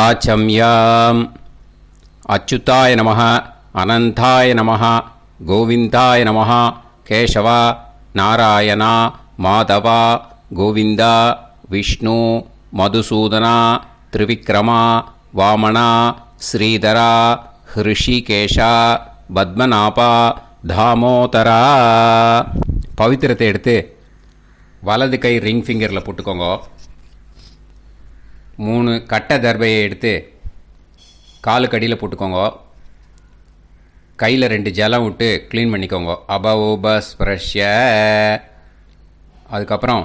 ஆச்சம்யாம். அச்சுதாய நமः, அனந்தாய நமः, கோவிந்தாய நமः, கேசவா, நாராயணா, மாதவா, கோவிந்தா, விஷ்ணு, மதுசூதனா, திரிவிக்ரமா, வாமனா, ஸ்ரீதரா, ஹிருஷிகேஷா, பத்மநாபா, தாமோதரா. பவித்திரத்தை எடுத்து வலது கை ரிங் ஃபிங்கரில் போட்டுக்கோங்க. 3 கட்டை தர்பையை எடுத்து காலுக்கடியில் போட்டுக்கோங்க. கையில் 2 ஜலம் விட்டு க்ளீன் பண்ணிக்கோங்க. அபவோபஸ்பிரஷ்ய. அதுக்கப்புறம்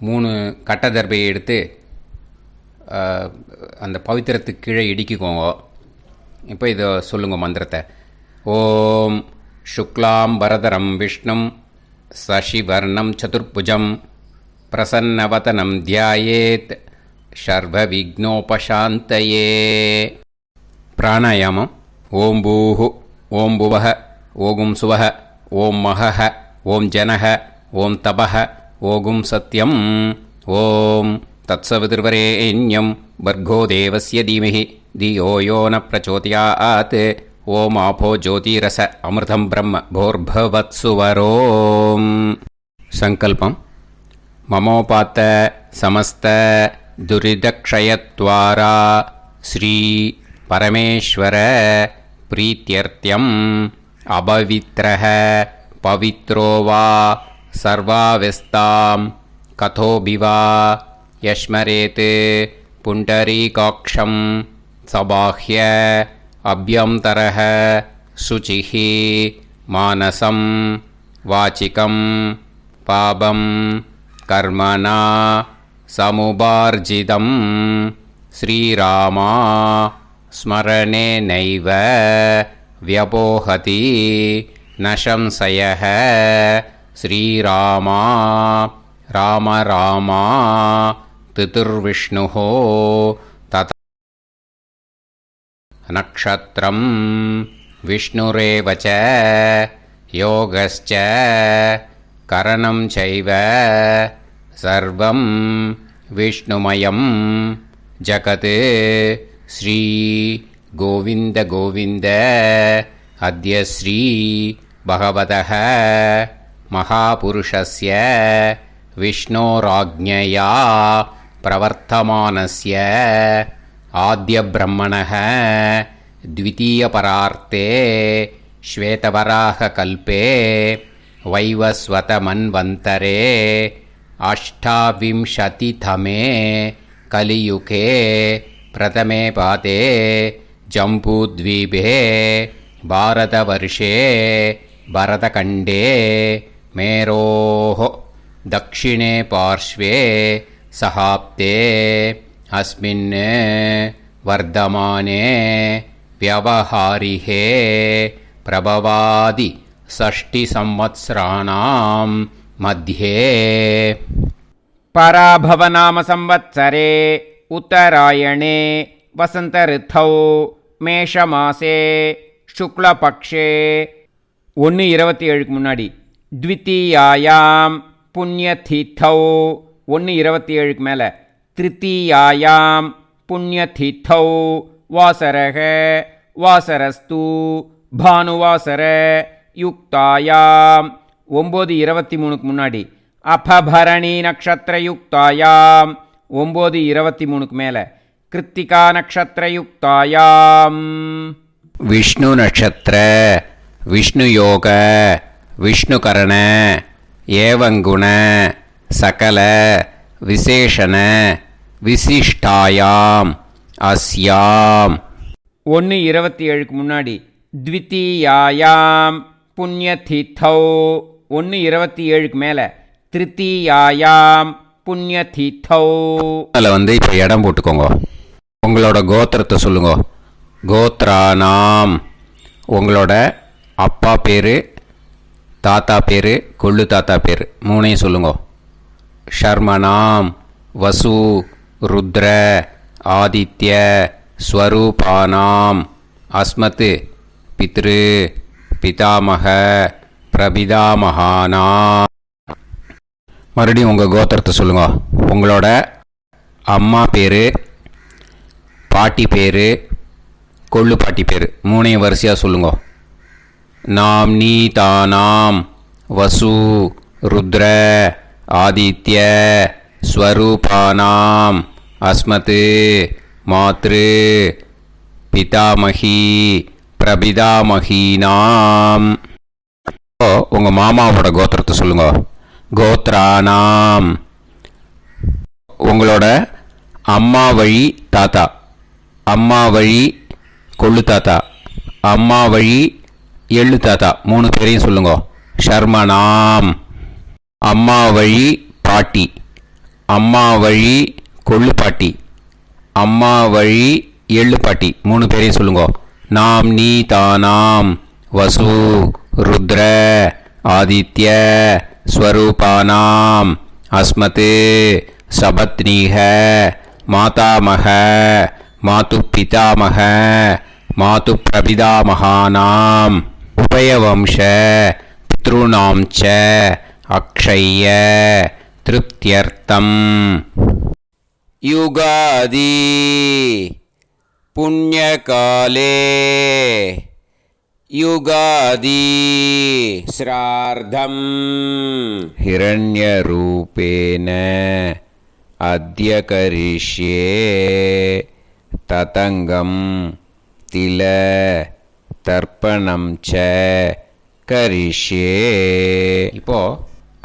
3 கட்டை தர்பையை எடுத்து அந்த பவித்திரத்துக்கு கீழே இடிக்கிக்கோங்க. இப்போ இதை சொல்லுங்க மந்திரத்தை. ஓம் சுக்லாம் வரதரம் விஷ்ணும் சசிவர்ணம் சதுர்புஜம் பிரசன்னவதனம் தியாயேத் சர்வ விக்னோபசாந்தயே. பிராணாயாமம். ஓம் பூஹு, ஓம் புவஹ, ஓகும் சுவஹ, ஓம் மஹஹ, ஓம் ஜனஹ, ஓம் தபஹ, ஓகும் சத்யம். ஓம் தத்சவிதுர்வரேண்யம் பர்கோ தேவஸ்ய தீமஹி தியோ யோ ந பிரச்சோதயாத். ஓம் ஆபோ ஜோதிரச அமிர்தம் பிரம்ம போர்பவத்சுவரோம். சங்கல்பம். மமோபாத்த சமஸ்த துரிதக்ஷயத்வாரா ஸ்ரீ பரமேஸ்வர பிரீத்யர்த்தியம் அபவித்ரஹ பவித்ரோ வா சர்வாவஸ்தாம் கதோபிவா யஸ்மரேத் புண்டரீகாக்ஷம் சபாஹ்ய அப்யந்தரஹ சுசிஹ மானசம் வாசிகம் பாபம் கர்மணா சமுபார்ஜிதம் ஸ்ரீராமா ஸ்மரணேனைவ வ்யபோஹதி ந சம்சயः. ஸ்ரீராமா ராம ராமா திதிர்விஷ்ணுः தத நக்ஷத்ரம் விஷ்ணுரேவ ச யோகஸ்ச கரணம் சைவ சர்வம் விஷ்ணுமயம் ஜகத். ஸ்ரீ கோவிந்த கோவிந்த அத்ய ஸ்ரீ பகவதः மகாபுருஷஸ்ய விஷ்ணோராஜ்ஞயா பிரவர்த்தமானஸ்ய ஆத்ய பிரம்மணः த்விதீயபரார்த்தே ஸ்வேதவராக கல்பே வைவஸ்வத மன்வந்தரே அஷ்டாவிம்சதிதமே கலியுகே பிரதமே பாதே ஜம்பூத்வீபே பாரதவர்ஷே பரதகண்டே மேரோः தக்ஷிணே பார்ஷ்வே சஹாப்தே அஸ்மின் வர்தமானே வியவஹாரிஹே பிரபவாதி ஷஷ்டி சம்வத்சராணாம் மத்யே. பராபவநாம சம்வத்சரே உத்தராயணே வசந்த ரித்தௌ மேஷமாசே சுக்லபக்ஷே 1:27 முன்னாடி த்விதீயாயாம் புண்ணியதித்தௌ 1:27 மேலே திருத்தீயாயாம் புண்ணியதித்தௌ வாசரக வாசரஸ்து பானுவாசர யுக்தாயாம் 9:23 முன்னாடி அபபரணி நக்ஷத்திரயுக்தாயாம் 9:23 மேலே கிருத்திகா நக்ஷத்திரயுக்தாயாம். விஷ்ணு நட்சத்திர விஷ்ணு யோக விஷ்ணுகரண ஏவங்குண சகல விசேஷண விசிஷ்டாயாம் அஸ்யாம் 1:27 முன்னாடி த்விதீயாயாம் புண்ணியதித்தௌ 1:27 மேலே திருத்தீயாயாம் புண்ணியதித்தௌ. அதில் இப்போ இடம் போட்டுக்கோங்க. உங்களோட கோத்திரத்தை சொல்லுங்க. கோத்ரானாம். உங்களோட அப்பா பேர், தாத்தா பேர், கொள்ளு தாத்தா பேர் 3ஐயும் சொல்லுங்க. ஷர்மனாம் வசு ருத்ர ஆதித்ய ஸ்வரூபானாம் அஸ்மத் பித்ரு பிதாமக பிரபிதாமகானாம். மறுபடியும் உங்கள் கோத்திரத்தை சொல்லுங்க. உங்களோட அம்மா பேர், பாட்டி பேர், கொள்ளு பாட்டி பேர் மூணையும் வரிசையாக சொல்லுங்க. நாம் நீ தானாம் வசு ருத்ர ஆதித்ய ஸ்வரூபானாம் அஸ்மத் மாத்ரு பிதாமகி பிரபிதாமகீனாம். உங்கள் மாமாவோட கோத்திரத்தை சொல்லுங்க. கோத்ரானாம். உங்களோட அம்மா வழி தாத்தா, அம்மா வழி கொள்ளு தாத்தா, அம்மா வழி எள்ளு தாத்தா மூணு பேரையும் சொல்லுங்க. ஷர்மனாம். அம்மா வழி பாட்டி, அம்மா வழி கொள்ளு பாட்டி, அம்மா வழி எள்ளு பாட்டி மூணு பேரையும் சொல்லுங்க. நாம் நீ தானாம் வசு ருத்ர ஆதித்ய ஸ்வரூபானாம் அஸ்மத் சபத்னீஹ மாதாமக மாது பிதாமக மாது பிரபிதாமகானாம் உபயவம்ச பித்ருணாம் ச அக்ஷய திருப்தியர்த்தம். யுகாதி புண்ணியகாலே யுகாதி ஸ்ரார்த்தம் ஹிரண்யரூபேன அத்ய கரிஷ்யே ததங்கம் தில தர்ப்பணம் ச கரிஷ்யே. இப்போது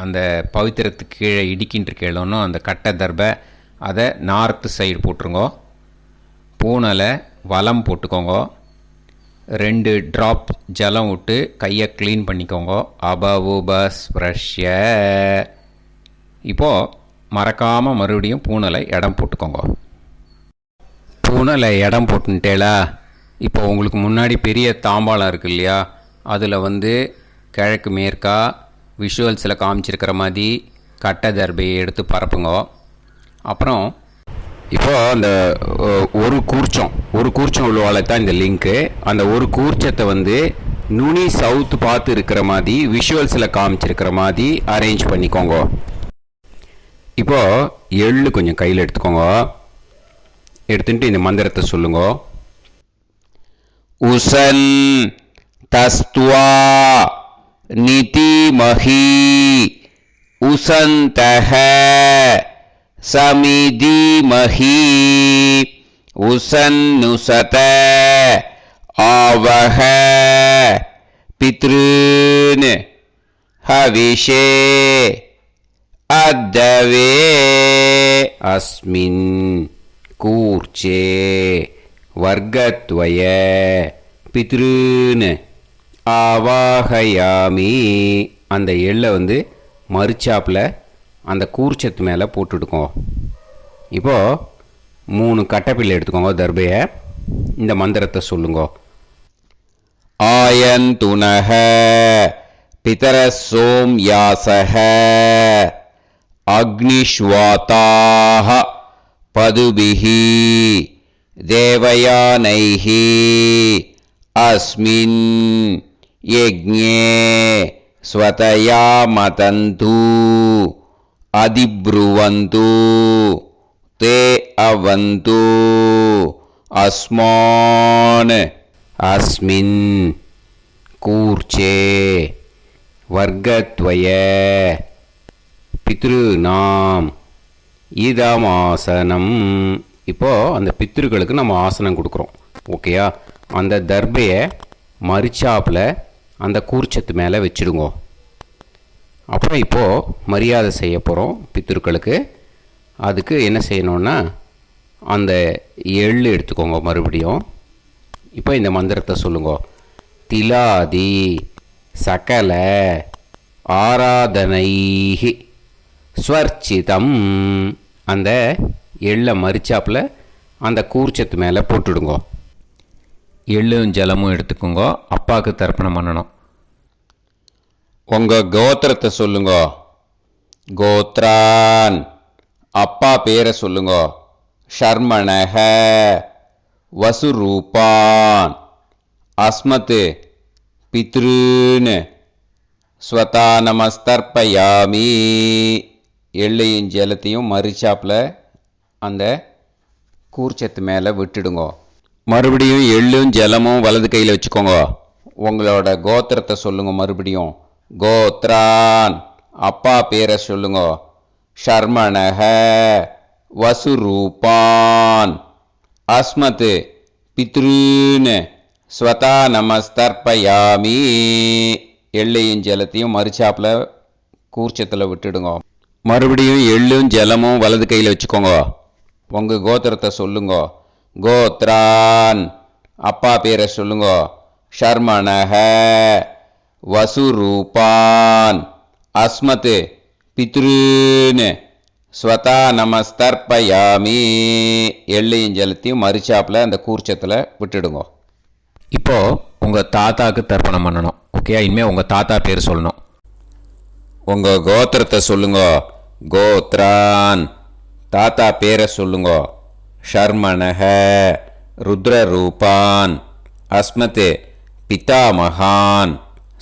அந்த பவித்திரத்துக்கு கீழே இடிக்கின்ற கீழோன்னு அந்த கட்டை தர்பை அதை நார்த்து சைடு போட்டுருங்கோ. பூனலை வலம் போட்டுக்கோங்க. 2 ட்ராப் ஜலம் விட்டு கையை க்ளீன் பண்ணிக்கோங்க. அபவுபஸ்ப்ரஷ்ய. இப்போது மறக்காமல் மறுபடியும் பூனலை இடம் போட்டுக்கோங்க. பூனலை இடம் போட்டுட்டேலா. இப்போ உங்களுக்கு முன்னாடி பெரிய தாம்பாளம் இருக்குது இல்லையா, அதில் கிழக்கு மேற்கா விஷுவல்ஸில் காமிச்சிருக்கிற மாதிரி கட்டை தர்பையை எடுத்து பரப்புங்க. அப்புறம் இப்போது அந்த ஒரு கூர்ச்சம் உள்ளவால தான் இந்த லிங்க்கு. அந்த ஒரு கூர்ச்சத்தை நுனி சவுத்து பார்த்து இருக்கிற மாதிரி விஷுவல்ஸில் காமிச்சிருக்கிற மாதிரி அரேஞ்ச் பண்ணிக்கோங்க. இப்போது எள்ளு கொஞ்சம் கையில் எடுத்துக்கோங்க. எடுத்துட்டு இந்த மந்திரத்தை சொல்லுங்க. உசன் தஸ்துவா நிதிமஹி உசந்தஹ சமிதிமஹி உசன்னுசத ஆவஹ பித்ருன் ஹவிஷே அத்தவே அஸ்மின் கூர்ச்சே வர்க்கத்வய பித்ருன் ஆவாஹயாமி. அந்த எள்ளை மறுச்சாப்பில் அந்த கூர்ச்சத்து மேலே போட்டுடுக்கோங்க. இப்போது 3 கட்டைப்பிள்ளை எடுத்துக்கோங்க. தர்பையை இந்த மந்திரத்தை சொல்லுங்க. ஆயந்துனஹ பிதர சோம்யாசஹ அக்னிஷ்வாதாஹ பதுபிஹி தேவயானைஹி அஸ்மின் யஜ்ஞே ஸ்வதயா மதந்து அதிப்ருவந்து தே அவது அஸ்மான் அஸ்மின் கூர்ச்சே வர்க்கத்வய பித்ருநாம் இதமாசனம். இப்போது அந்த பித்ருக்களுக்கு நம்ம ஆசனம் கொடுக்குறோம். ஓகேயா? அந்த தர்பையை மரிச்சாப்பில் அந்த கூர்ச்சத்து மேலே வச்சுடுங்க. அப்புறம் இப்போது மரியாதை செய்ய போகிறோம் பித்ருக்களுக்கு. அதுக்கு என்ன செய்யணுன்னா அந்த எள்ளு எடுத்துக்கோங்க. மறுபடியும் இப்போ இந்த மந்திரத்தை சொல்லுங்க. திலாதி சகல ஆராதனைஹி ஸ்வர்ச்சிதம். அந்த எள்ளை மரிச்சாப்பில் அந்த கூர்ச்சத்து மேலே போட்டுடுங்க. எள்ளும் ஜலமும் எடுத்துக்கோங்க. அப்பாவுக்கு தர்ப்பணம் பண்ணணும். உங்கள் கோத்திரத்தை சொல்லுங்க. கோத்ரான். அப்பா பேரை சொல்லுங்க. ஷர்மணஹ வசுரூபான் அஸ்மத் பித்ருன் ஸ்வதா நமஸ்தர்ப்பயாமி. எள்ளையும் ஜலத்தையும் மரிச்சாப்பில் அந்த கூர்ச்சத்து மேலே விட்டுடுங்க. மறுபடியும் எள்ளும் ஜலமும் வலது கையில் வச்சுக்கோங்க. உங்களோட கோத்திரத்தை சொல்லுங்க. மறுபடியும் கோத்ரான், அப்பா பேரை சொல்லுங்க. ஷர்மணஹ, வசுரூபான், அஸ்மத், பித்ருன்னு, ஸ்வதா நமஸ்தர்ப்பயாமி. எள்ளையும் ஜலத்தையும் மறுச்சாப்பில் கூர்ச்சத்தில் விட்டுடுங்க. மறுபடியும் எள்ளும் ஜலமும் வலது கையில் வச்சுக்கோங்க. உங்கள் கோத்திரத்தை சொல்லுங்க. கோத்ரான், அப்பா பேரை சொல்லுங்க. ஷர்மணஹ, வசுரூபான், அஸ்மத், பித்ருன்னு, ஸ்வதா நமஸ்தர்ப்பயாமி. எள்ளையும் ஜலத்தையும் மறுச்சாப்பில் அந்த கூர்ச்சத்தில் விட்டுடுங்க. இப்போது உங்கள் தாத்தாவுக்கு தர்ப்பணம் பண்ணணும். ஓகே, இனிமேல் உங்கள் தாத்தா பேர் சொல்லணும். உங்கள் கோத்திரத்தை சொல்லுங்க. கோத்ரான், தாத்தா பேரை சொல்லுங்க. ஷர்மணஹ, ருத்ரரூபான், அஸ்மத், பிதாமகான்,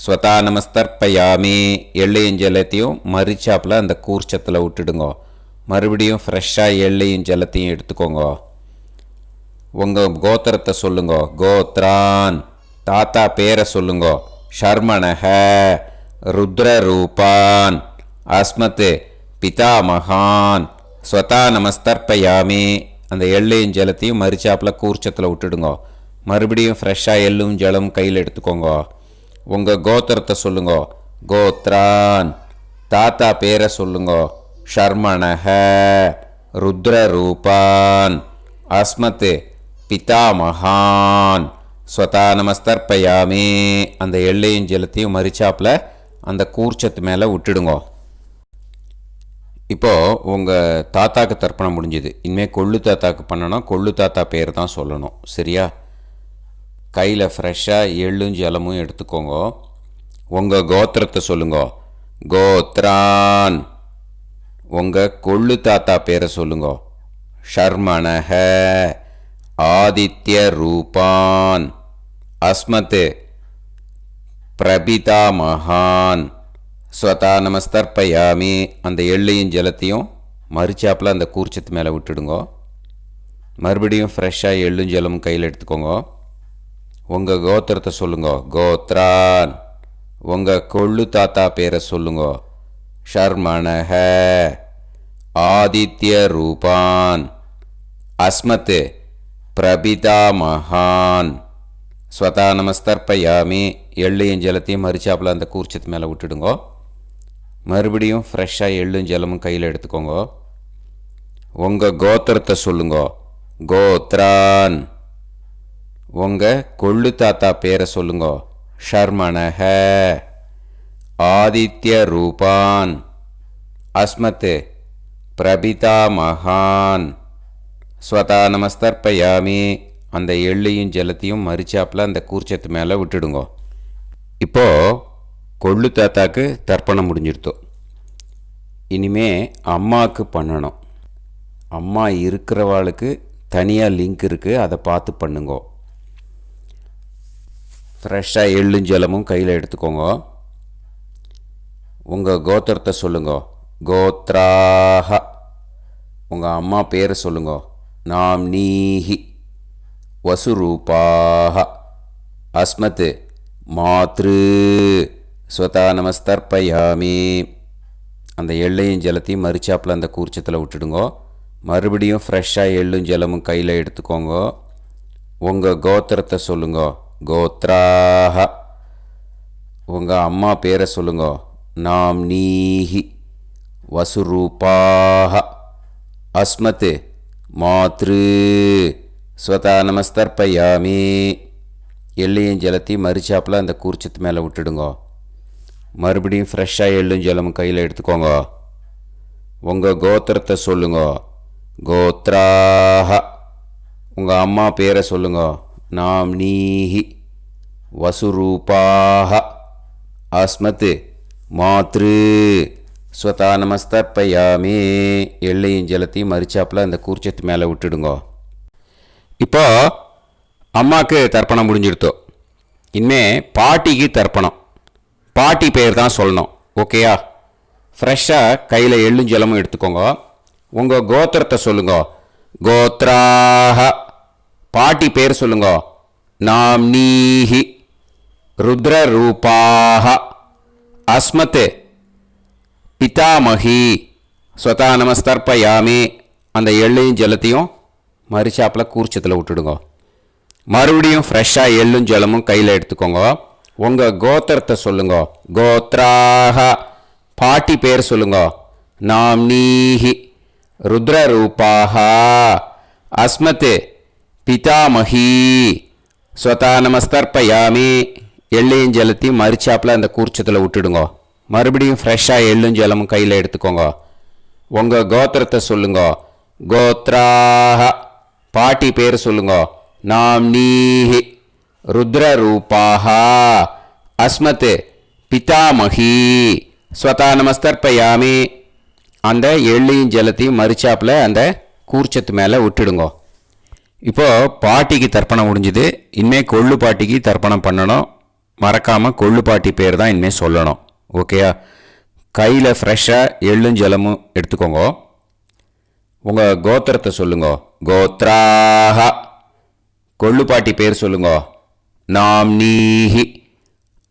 ஸ்வதா நமஸ்தர்ப்பயாமி. எள்ளையும் ஜலத்தையும் மறுச்சாப்பில் அந்த கூர்ச்சத்தில் விட்டுடுங்க. மறுபடியும் ஃப்ரெஷ்ஷாக எள்ளையும் ஜலத்தையும் எடுத்துக்கோங்க. உங்கள் கோத்திரத்தை சொல்லுங்க. கோத்ரான், தாத்தா பேரை சொல்லுங்க. ஷர்மணஹ, ருத்ரரூபான், அஸ்மத், பிதாமகான், ஸ்வதா நமஸ்தர்ப்பயாமி. அந்த எள்ளையும் ஜலத்தையும் மறுச்சாப்பில் கூர்ச்சத்தில் விட்டுடுங்க. மறுபடியும் ஃப்ரெஷ்ஷாக எள்ளும் ஜலம் கையில் எடுத்துக்கோங்க. உங்கள் கோத்திரத்தை சொல்லுங்க. கோத்ரான், தாத்தா பேரை சொல்லுங்க. ஷர்மணஹ, ருத்ரரூபான், அஸ்மத், பிதாமகான், ஸ்வதா நமஸ்தர்ப்பயாமி. அந்த எள்ளையும் ஜலத்தையும் மறுச்சாப்பில் அந்த கூர்ச்சத்து மேலே விட்டுடுங்க. இப்போது உங்கள் தாத்தாக்கு தர்ப்பணம் முடிஞ்சுது. இனிமேல் கொள்ளு தாத்தாக்கு பண்ணணும். கொள்ளு தாத்தா பேர் தான் சொல்லணும். சரியா? கையில் ஃப்ரெஷ்ஷாக எள்ளும் ஜலமும் எடுத்துக்கோங்க. உங்கள் கோத்திரத்தை சொல்லுங்க. கோத்ரான், உங்கள் கொள்ளு தாத்தா பேரை சொல்லுங்க. ஷர்மணஹ, ஆதித்ய ரூபான், அஸ்மத், பிரபிதாமகான், ஸ்வதா நமஸ்தர்ப்பயாமி. அந்த எள்ளையும் ஜலத்தையும் மறுச்சாப்பில் அந்த கூர்ச்சத்து மேலே விட்டுடுங்க. மறுபடியும் ஃப்ரெஷ்ஷாக எள்ளும் ஜலமும் கையில் எடுத்துக்கோங்க. உங்கள் கோத்திரத்தை சொல்லுங்க. கோத்ரான், உங்கள் கொள்ளு தாத்தா பேரை சொல்லுங்க. ஷர்மணஹ, ஆதித்ய ரூபான், அஸ்மத், பிரபிதாமகான், ஸ்வதா நமஸ்தர்ப்பயாமி. எள்ளையும் ஜலத்தையும் மறுச்சாப்பில் அந்த கூர்ச்சத்து மேலே விட்டுடுங்க. மறுபடியும் ஃப்ரெஷ்ஷாக எள்ளும் ஜலமும் கையில் எடுத்துக்கோங்க. உங்கள் கோத்திரத்தை சொல்லுங்க. கோத்ரான், உங்கள் கொள்ளு தாத்தா பேரை சொல்லுங்க. ஷர்மணஹ, ஆதித்ய ரூபான், அஸ்மத், பிரபிதாமகான், ஸ்வதா நமஸ்தர்ப்பயாமி. அந்த எள்ளையும் ஜலத்தையும் மறுச்சாப்பில் அந்த கூர்ச்சத்து மேலே விட்டுடுங்க. இப்போது கொள்ளு தாத்தாக்கு தர்ப்பணம் முடிஞ்சிருத்தோம். இனிமே அம்மாவுக்கு பண்ணணும். அம்மா இருக்கிறவாளுக்கு தனியாக லிங்க் இருக்குது, அதை பார்த்து பண்ணுங்க. ஃப்ரெஷ்ஷாக எள்ளும் ஜலமும் கையில் எடுத்துக்கோங்க. உங்கள் கோத்திரத்தை சொல்லுங்க. கோத்ராஹ, உங்கள் அம்மா பேரை சொல்லுங்க. நாம்னீஹி, வசுரூபாஹ, அஸ்மத், மாத்ரு, ஸ்வதா நமஸ்தர்ப்பயாமி. அந்த எள்ளையும் ஜலத்தையும் மறுச்சாப்பில் அந்த கூர்ச்சத்தில் விட்டுடுங்க. மறுபடியும் ஃப்ரெஷ்ஷாக எள்ளும் ஜலமும் கையில் எடுத்துக்கோங்க. உங்கள் கோத்திரத்தை சொல்லுங்க. கோத்ராஹ, உங்கள் அம்மா பேரை சொல்லுங்க. நாம்னீஹி, வசுரூபாஹ, அஸ்மத், மாத்ரு, ஸ்வதா நமஸ்தர்ப்பயாமி. எள்ளையும் ஜலத்தையும் மறுச்சாப்பில் அந்த கூர்ச்சத்து மேலே விட்டுடுங்க. மறுபடியும் ஃப்ரெஷ்ஷாக எள்ளும் ஜலமும் கையில் எடுத்துக்கோங்க. உங்கள் கோத்திரத்தை சொல்லுங்க. கோத்ராஹ, உங்கள் அம்மா பேரை சொல்லுங்க. நாம்னீஹி, வசுரூபாஹ, அஸ்மத், மாத்ரு, ஸ்வதா நமஸ்தர்ப்பயாமி. எள்ளையும் ஜலத்தையும் மறுச்சாப்பில் அந்த கூர்ச்சத்து மேலே விட்டுடுங்க. இப்போ அம்மாவுக்கு தர்ப்பணம் முடிஞ்சிடுத்தோம். இனிமே பாட்டிக்கு தர்ப்பணம். பாட்டி பேர் தான் சொல்லணும். ஓகேயா? ஃப்ரெஷ்ஷாக கையில் எள்ளும் ஜலமும் எடுத்துக்கோங்க. உங்கள் கோத்திரத்தை சொல்லுங்க. கோத்ராஹ பாட்டி பேர் சொல்லுங்க. நாம்னீஹி ருத்ரரூபாஹ அஸ்மத் பிதாமகி ஸ்வதா நமஸ்தர்ப்பயாமி அந்த எள்ளையும் ஜலத்தையும் மரிச்சாப்பில் கூர்ச்சத்தில் விட்டுடுங்க. மறுபடியும் ஃப்ரெஷ்ஷாக எள்ளும் ஜலமும் கையில் எடுத்துக்கோங்க. உங்கள் கோத்திரத்தை சொல்லுங்க. கோத்ராஹ பாட்டி பேர் சொல்லுங்க. நாம்னீஹி ருத்ரரூபாஹ அஸ்மத் பிதாமகி ஸ்வதா நமஸ்தர்ப்பயாமி எள்ளையும் ஜலத்தையும் மரிச்சாப்பில் அந்த கூர்ச்சத்தில் விட்டுடுங்க. மறுபடியும் ஃப்ரெஷ்ஷாக எள்ளும் ஜலமும் கையில் எடுத்துக்கோங்க. உங்கள் கோத்திரத்தை சொல்லுங்க. கோத்ராஹ பாட்டி பேர் சொல்லுங்க. நாம்னீஹி ருத்ரரூபாஹ அஸ்மத் பிதாமகி ஸ்வதா நமஸ்தர்ப்பயாமி அந்த எள்ளையும் ஜலத்தையும் மரிச்சாப்பில் அந்த கூர்ச்சத்து மேலே விட்டுடுங்க. இப்போது பாட்டிக்கு தர்ப்பணம் முடிஞ்சுது. இனிமேல் கொள்ளு பாட்டிக்கு தர்ப்பணம் பண்ணணும். மறக்காமல் கொள்ளு பாட்டி பேர் தான் இனிமேல் சொல்லணும். ஓகேயா? கையில் ஃப்ரெஷ்ஷாக எள்ளும் ஜலமும் எடுத்துக்கோங்க. உங்கள் கோத்திரத்தை சொல்லுங்க. கோத்ராஹ கொள்ளு பாட்டி பேர் சொல்லுங்க. நாம்னீஹி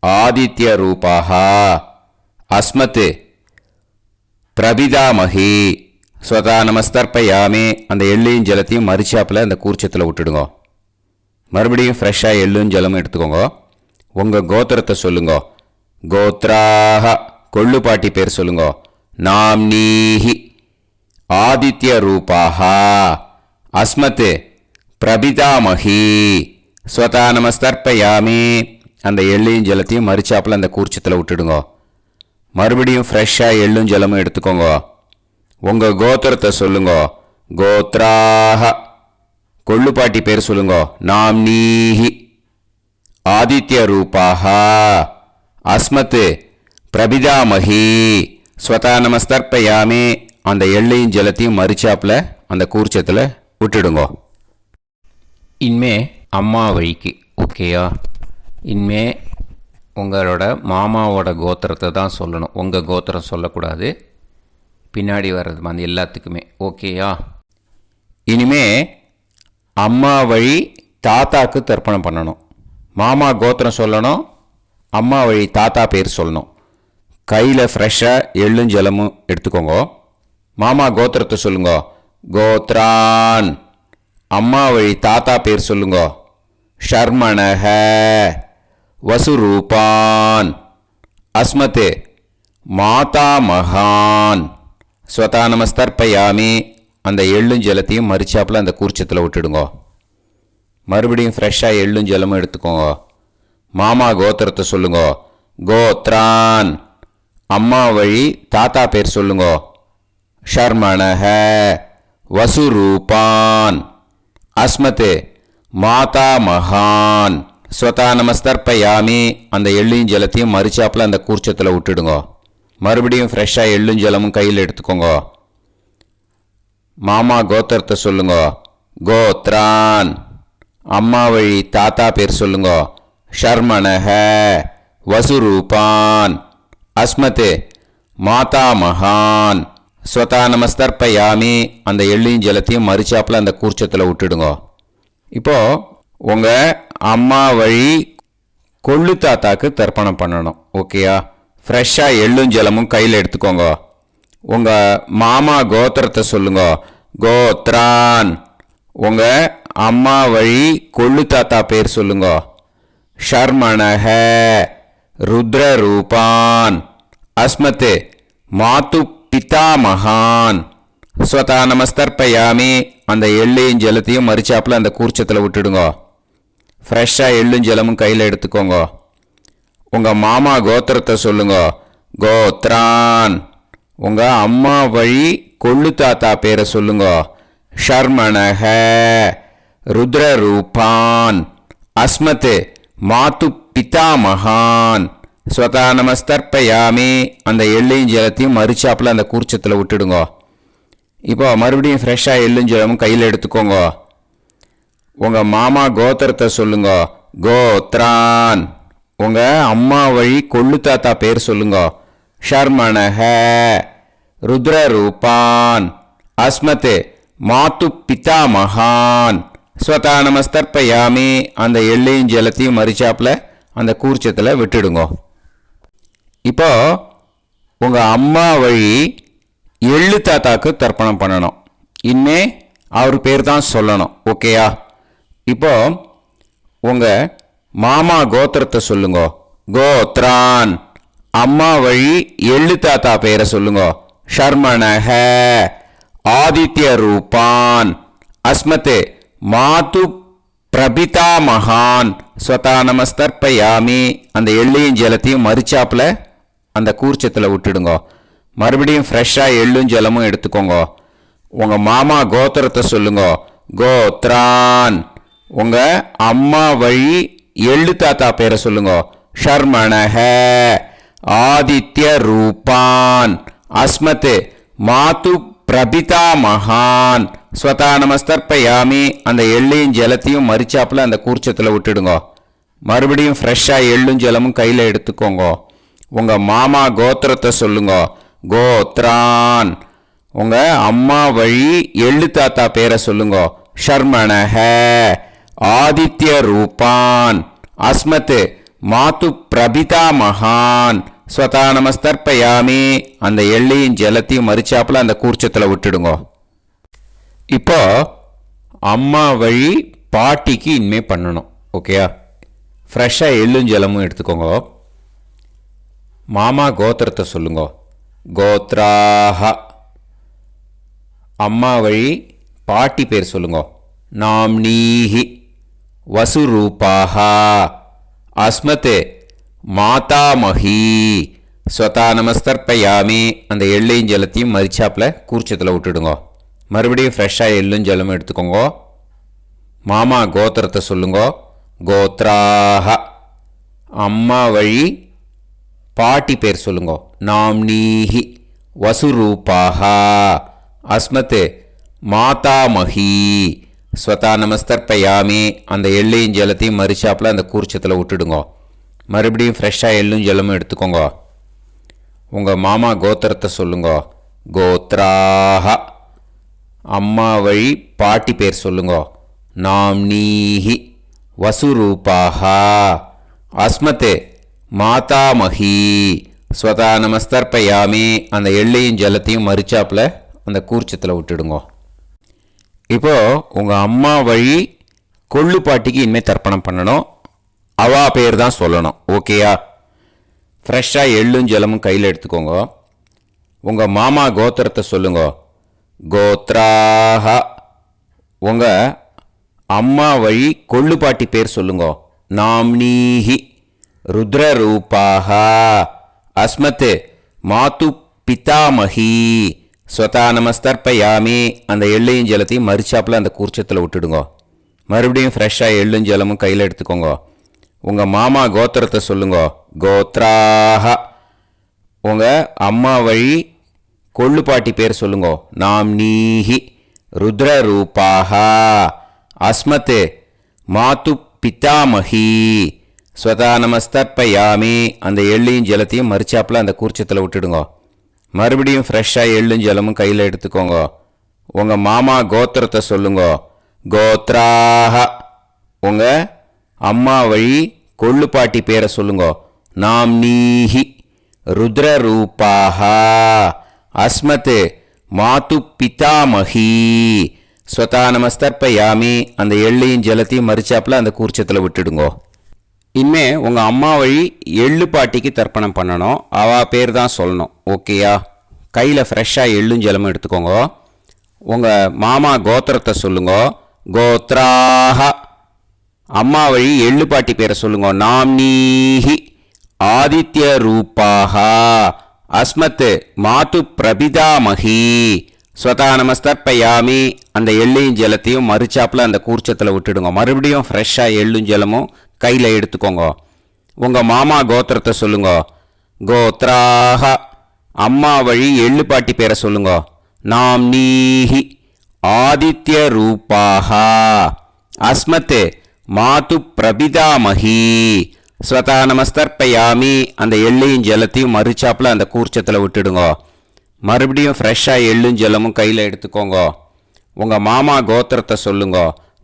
ஆதித்ய ரூபாஹ அஸ்மத் பிரபிதாமகி ஸ்வதா நமஸ்தர்ப்பயாமி அந்த எள்ளையும் ஜலத்தையும் மரிச்சாப்பில் அந்த கூர்ச்சத்தில் விட்டுடுங்க. மறுபடியும் ஃப்ரெஷ்ஷாக எள்ளும் ஜலமும் எடுத்துக்கோங்க. உங்கள் கோத்திரத்தை சொல்லுங்க. கோத்ராஹ கொள்ளு பாட்டி பேர் சொல்லுங்க. நாம்னீஹி ஆதித்ய ரூபாஹ அஸ்மத் பிரபிதாமகி ஸ்வதா நமஸ்தர்ப்பயாமி அந்த எள்ளையும் ஜலத்தையும் மரிச்சாப்பில் அந்த கூர்ச்சத்தில் விட்டுடுங்க. மறுபடியும் ஃப்ரெஷ்ஷாக எள்ளும் ஜலமும் எடுத்துக்கோங்க. உங்கள் கோத்திரத்தை சொல்லுங்க. கோத்ராஹ கொள்ளு பாட்டி பேர் சொல்லுங்க. நாம்னீஹி ஆதித்ய ரூபாஹ அஸ்மத் பிரபிதாமகி ஸ்வதா நமஸ்தர்ப்பயாமி அந்த எள்ளையும் ஜலத்தையும் மரிச்சாப்பில் அந்த கூர்ச்சத்தில் விட்டுடுங்க. இனிமே அம்மா வழிக்கு. ஓகேயா? இனிமே உங்களோட மாமாவோட கோத்திரத்தை தான் சொல்லணும். உங்கள் கோத்திரம் சொல்லக்கூடாது. பின்னாடி வர்றது மாதிரி எல்லாத்துக்குமே. ஓகேயா? இனிமே அம்மா வழி தாத்தாக்கு தர்ப்பணம் பண்ணணும். மாமா கோத்திரம் சொல்லணும். அம்மா வழி தாத்தா பேர் சொல்லணும். கையில் ஃப்ரெஷ்ஷாக எள்ளும் ஜலமும் எடுத்துக்கோங்க. மாமா கோத்திரத்தை சொல்லுங்க. கோத்ரான் அம்மா வழி தாத்தா பேர் சொல்லுங்க. ஷர்மணஹ வசுரூபான் அஸ்மத் மாதா மகான் ஸ்வதா நமஸ்தர்ப்பயாமி அந்த எள்ளும் ஜலத்தையும் மரிச்சாப்பில் அந்த கூர்ச்சத்தில் விட்டுடுங்க. மறுபடியும் ஃப்ரெஷ்ஷாக எள்ளும் ஜலமும் எடுத்துக்கோங்க. மாமா கோத்திரத்தை சொல்லுங்க. கோத்ரான் அம்மா வழி தாத்தா பேர் சொல்லுங்க. ஷர்மணஹ வசுரூபான் அஸ்மத் மாதா மகான் ஸ்வதா நமஸ்தர்ப்பயாமி அந்த எள்ளையும் ஜலத்தையும் மரிச்சாப்பில் அந்த கூர்ச்சத்தில் விட்டுடுங்க. மறுபடியும் ஃப்ரெஷ்ஷாக எள்ளும் ஜலமும் கையில் எடுத்துக்கோங்க. மாமா கோத்திரத்தை சொல்லுங்க. கோத்ரான் அம்மா வழி தாத்தா பேர் சொல்லுங்க. ஷர்மணஹ வசுரூபான் அஸ்மத் மாதா மகான் ஸ்வதா நமஸ்தர்ப்பயாமி அந்த எள்ளையும் ஜலத்தையும் மரிச்சாப்பில் அந்த கூர்ச்சத்தில் விட்டுடுங்க. இப்போது உங்கள் அம்மா வழி கொள்ளு தாத்தாக்கு தர்ப்பணம் பண்ணணும். ஓகேயா? ஃப்ரெஷ்ஷாக எள்ளும் ஜலமும் கையில் எடுத்துக்கோங்க. உங்கள் மாமா கோத்திரத்தை சொல்லுங்க. கோத்ரான் உங்கள் அம்மா வழி கொள்ளு தாத்தா பேர் சொல்லுங்க. ஷர்மணஹ ருத்ரரூபான் அஸ்மத் மாது பிதாமகான் ஸ்வதா நமஸ்தர்ப்பயாமி அந்த எள்ளையும் ஜலத்தையும் மரிச்சாப்பில் அந்த கூர்ச்சத்தில் விட்டுடுங்க. ஃப்ரெஷ்ஷாக எள்ளும் ஜலமும் கையில் எடுத்துக்கோங்க. உங்கள் மாமா கோத்திரத்தை சொல்லுங்க. கோத்ரான் உங்கள் அம்மா வழி கொள்ளு தாத்தா பேரை சொல்லுங்க. ஷர்மணஹ ருத்ரரூபான் அஸ்மத் மாது பிதாமகான் ஸ்வதா நமஸ்தர்ப்பயாமி அந்த எள்ளையும் ஜலத்தையும் மரிச்சாப்பில் அந்த கூர்ச்சத்தில் விட்டுடுங்க. இப்போ மறுபடியும் ஃப்ரெஷ்ஷாக எள்ளும் ஜலமும் கையில் எடுத்துக்கோங்க. உங்கள் மாமா கோத்திரத்தை சொல்லுங்க. கோத்ரான் உங்கள் அம்மா வழி கொள்ளு தாத்தா பேர் சொல்லுங்க. ஷர்மணஹ ருத்ரரூபான் அஸ்மத் மாத்து பிதா மகான் ஸ்வதா நமஸ்தர்ப்பயாமி. அந்த எள்ளையும் ஜலத்தையும் மறிச்சாப்புல அந்த கூர்ச்சத்தில் விட்டுடுங்க. இப்போ உங்கள் அம்மா வழி எள்ளு தாத்தாக்கு தர்ப்பணம் பண்ணணும். இனிமே அவர் பேர் தான் சொல்லணும். ஓகேயா? இப்போ உங்கள் மாமா கோத்திரத்தை சொல்லுங்க. கோத்ரான். அம்மா வழி எள்ளு தாத்தா பேரை சொல்லுங்க. ஷர்மணஹ ஆதித்ய ரூபான் அஸ்மதே மாது பிரபிதா மகான் ஸ்வதா நமஸ்தர்ப்பயாமி. அந்த எள்ளையும் ஜலத்தையும் மறிச்சாப்புல அந்த கூர்ச்சத்தில் விட்டுடுங்க. மறுபடியும் ஃப்ரெஷ்ஷாக எள்ளும் ஜலமும் எடுத்துக்கோங்க. உங்கள் மாமா கோத்திரத்தை சொல்லுங்க. கோத்ரான். உங்கள் அம்மா வழி எள்ளு தாத்தா பேரை சொல்லுங்க. ஷர்மணஹ ஆதித்ய ரூபான் அஸ்மத் மாது பிரபிதா மகான் ஸ்வதா நமஸ்தர்ப்பயாமி. அந்த எள்ளையும் ஜலத்தையும் மறிச்சாப்புல அந்த கூர்ச்சத்தில் விட்டுடுங்க. மறுபடியும் ஃப்ரெஷ்ஷாக எள்ளும் ஜலமும் கையில் எடுத்துக்கோங்க. உங்கள் மாமா கோத்திரத்தை சொல்லுங்க. கோத்ரான். உங்கள் அம்மா வழி எள்ளு தாத்தா பேரை சொல்லுங்க. ஷர்மணஹ ஆதித்ய ரூபான் அஸ்மத் மாது பிரபிதா மகான் ஸ்வதா நமஸ்தர்ப்பயாமி. அந்த எள்ளையும் ஜலத்தையும் மறிச்சாப்புல அந்த கூர்ச்சத்தில் விட்டுடுங்க. இப்போ அம்மா வழி பாட்டிக்கு இனிமே பண்ணணும். ஓகேயா? ஃப்ரெஷ்ஷாக எள்ளும் ஜலமும் எடுத்துக்கோங்க. மாமா கோத்திரத்தை சொல்லுங்க. கோத்ராஹ. அம்மா வழி பாட்டி பேர் சொல்லுங்க. நாம்னீஹி வசுரூபாஹ அஸ்மத் மாதாமஹி ஸ்வதா நமஸ்தர்ப்பயாமி. அந்த எள்ளையும் ஜலத்தையும் மறிச்சாப்புல கூர்ச்சத்தில் விட்டுடுங்க. மறுபடியும் ஃப்ரெஷ்ஷாக எள்ளும் ஜலமும் எடுத்துக்கோங்க. மாமா கோத்திரத்தை சொல்லுங்க. கோத்ராஹ. அம்மா வழி பாட்டி பேர் சொல்லுங்க. நாம்னீஹி வசுரூபாஹ அஸ்மத் மாதாமஹி ஸ்வதா நமஸ்தர்ப்பயாமி. அந்த எள்ளையும் ஜலத்தையும் மறிச்சாப்புல அந்த கூர்ச்சத்தில் விட்டுடுங்க. மறுபடியும் ஃப்ரெஷ்ஷாக எள்ளும் ஜலமும் எடுத்துக்கோங்க. உங்கள் மாமா கோத்திரத்தை சொல்லுங்க. கோத்ராஹ. அம்மா வழி பாட்டி பேர் சொல்லுங்க. நாம்னீஹி வசுரூபாஹ அஸ்மத் மாதாமஹி ஸ்வதா நமஸ்தர்ப்பயாமி. அந்த எள்ளையும் ஜலத்தையும் மறிச்சாப்புல அந்த கூர்ச்சத்தில் விட்டுடுங்க. இப்போ உங்கள் அம்மா வழி கொள்ளு பாட்டிக்கு இனிமேல் தர்ப்பணம் பண்ணணும். அவா பேர் தான் சொல்லணும். ஓகேயா? ஃப்ரெஷ்ஷாக எள்ளும் ஜலமும் கையில் எடுத்துக்கோங்க. உங்கள் மாமா கோத்திரத்தை சொல்லுங்க. கோத்ராஹ. உங்கள் அம்மா வழி கொள்ளு பாட்டி பேர் சொல்லுங்க. நாம்னீஹி ருத்ரரூபாஹ அஸ்மத் மாது பிதாமஹி ஸ்வதா நமஸ்தர்ப்பயாமி. அந்த எள்ளையும் ஜலத்தையும் மறிச்சாப்புல அந்த கூர்ச்சத்தில் விட்டுடுங்க. மறுபடியும் ஃப்ரெஷ்ஷாக எள்ளும் ஜலமும் கையில் எடுத்துக்கோங்க. உங்கள் மாமா கோத்திரத்தை சொல்லுங்க. கோத்ராஹ. உங்கள் அம்மா வழி கொள்ளு பாட்டி பேர் சொல்லுங்க. நாம்னீஹி ருத்ரரூபாஹ அஸ்மத் மாது பிதாமஹி ஸ்வதா நமஸ்தர்ப்பயாமி. அந்த எள்ளையும் ஜலத்தையும் மறிச்சாப்புல அந்த கூர்ச்சத்தில் விட்டுடுங்க. மறுபடியும் ஃப்ரெஷ்ஷாக எள்ளும் ஜலமும் கையில் எடுத்துக்கோங்க. உங்கள் மாமா கோத்திரத்தை சொல்லுங்க. கோத்ராஹ. உங்கள் அம்மா வழி கொள்ளு பாட்டி பேரை சொல்லுங்க. நாம்னீஹி ருத்ரரூபாஹ அஸ்மத் மாது பிதாமஹி ஸ்வதா நமஸ்தர்ப்பயாமி. அந்த எள்ளையும் ஜலத்தையும் மறிச்சாப்புல அந்த கூர்ச்சத்தில் விட்டுடுங்க. இனிமே உங்கள் அம்மா வழி எள்ளு பாட்டிக்கு தர்ப்பணம் பண்ணணும். அவா பேர் தான் சொல்லணும். ஓகேயா? கையில் ஃப்ரெஷ்ஷாக எள்ளும் ஜலமும் எடுத்துக்கோங்க. உங்கள் மாமா கோத்திரத்தை சொல்லுங்க. கோத்ராஹ. அம்மா வழி எள்ளு பாட்டி பேரை சொல்லுங்க. நாம்னீஹி ஆதித்ய ரூபாஹ அஸ்மத் மாது பிரபிதாமஹி ஸ்வதா நமஸ்தர்ப்பயாமி. அந்த எள்ளையும் ஜலத்தையும் மறிச்சாப்புல அந்த கூர்ச்சத்தில் விட்டுடுங்க. மறுபடியும் ஃப்ரெஷ்ஷாக எள்ளும் ஜலமும் கையில் எடுத்துக்கோங்க. உங்கள் மாமா கோத்திரத்தை சொல்லுங்க. கோத்ராஹ. அம்மா வழி எள்ளு பாட்டி பேரை சொல்லுங்க. நாம்னீஹி ஆதித்ய ரூபாஹ அஸ்மத் மாது பிரபிதாமஹி ஸ்வதா நமஸ்தர்ப்பயாமி. அந்த எள்ளையும் ஜலத்தையும் மறிச்சாப்புல அந்த கூர்ச்சத்தில் விட்டுடுங்க. மறுபடியும் ஃப்ரெஷ்ஷாக எள்ளும் ஜலமும் கையில் எடுத்துக்கோங்க. உங்கள் மாமா கோத்திரத்தை சொல்லுங்க.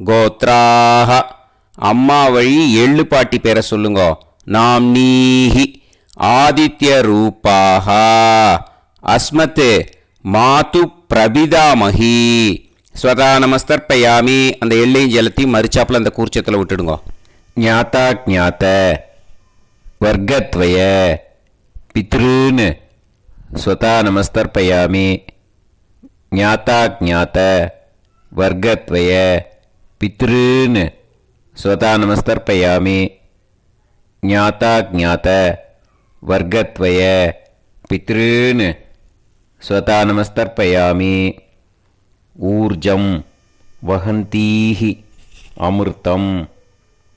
கோத்ராக. அம்மா வழி எள்ளு பாட்டி பேரை சொல்லுங்க. நாம் நீஹி ஆதித்ய ரூபாக. அஸ்மத் மாது பிரபிதாமகி. ஸ்வதா நமஸ்தர்ப்பயாமி. அந்த எள்ளையும் ஜலத்தையும் மறிச்சாப்பில் அந்த கூர்ச்சத்தில் விட்டுடுங்க. ஞாதா ஞாத வர்க்கத்வய பித்ருன்னு ஸ்வதா நமஸ்தர்ப்பயாமி. ஞாதா ஞாத வர்க்கத்வய பித்ருன்னு ஸ்வதா நமஸ்தர்ப்பயாமி. ஞாதா ஞாத வர்க்கத்வய பித்ருன்னு ஸ்வதா நமஸ்தர்ப்பயாமி. ஊர்ஜம் வஹந்தீஹி அமிர்தம்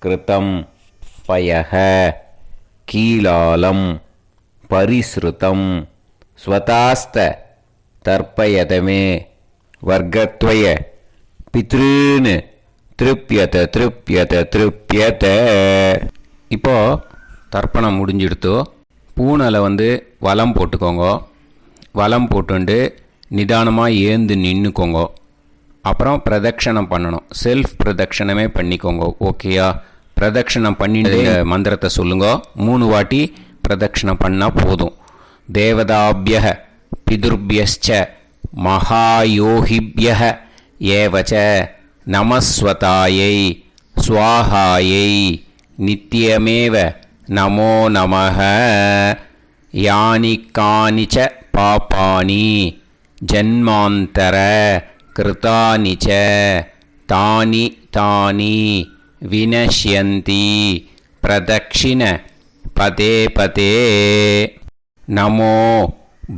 கிருதம் பயஹ கீலாலம் பரிஸ்ருதம் ஸ்வதாஸ்த தர்ப்பயதமே வர்க்கத்வய பித்ருன்னு திருப்யத திருப்யத திருப்யத. இப்போ தர்ப்பணம் முடிஞ்சிடுத்தோ. பூனலை வலம் போட்டுக்கோங்க. வலம் போட்டுண்டு நிதானமாக ஏந்து நின்றுக்கோங்க. அப்புறம் பிரதட்சணம் பண்ணணும். செல்ஃப் பிரதட்சணமே பண்ணிக்கோங்க. ஓகேயா? பிரதட்சணம் பண்ணிட்டு மந்திரத்தை சொல்லுங்க. 3 வாட்டி பிரதட்சணம் பண்ணால் போதும். தேவதாபிய பிதுர்பியஸ்ச மகாயோகிபிய ஏவச்ச நமஸ்வதாயை ஸ்வாஹாயை நித்யமேவ நமோ நமஹ. யானி கானிச்ச பாபானி ஜன்மாந்தர கிருதானி ச தானி தானி வினஷ்யந்தி பிரதக்ஷிண பதே பதே. நமோ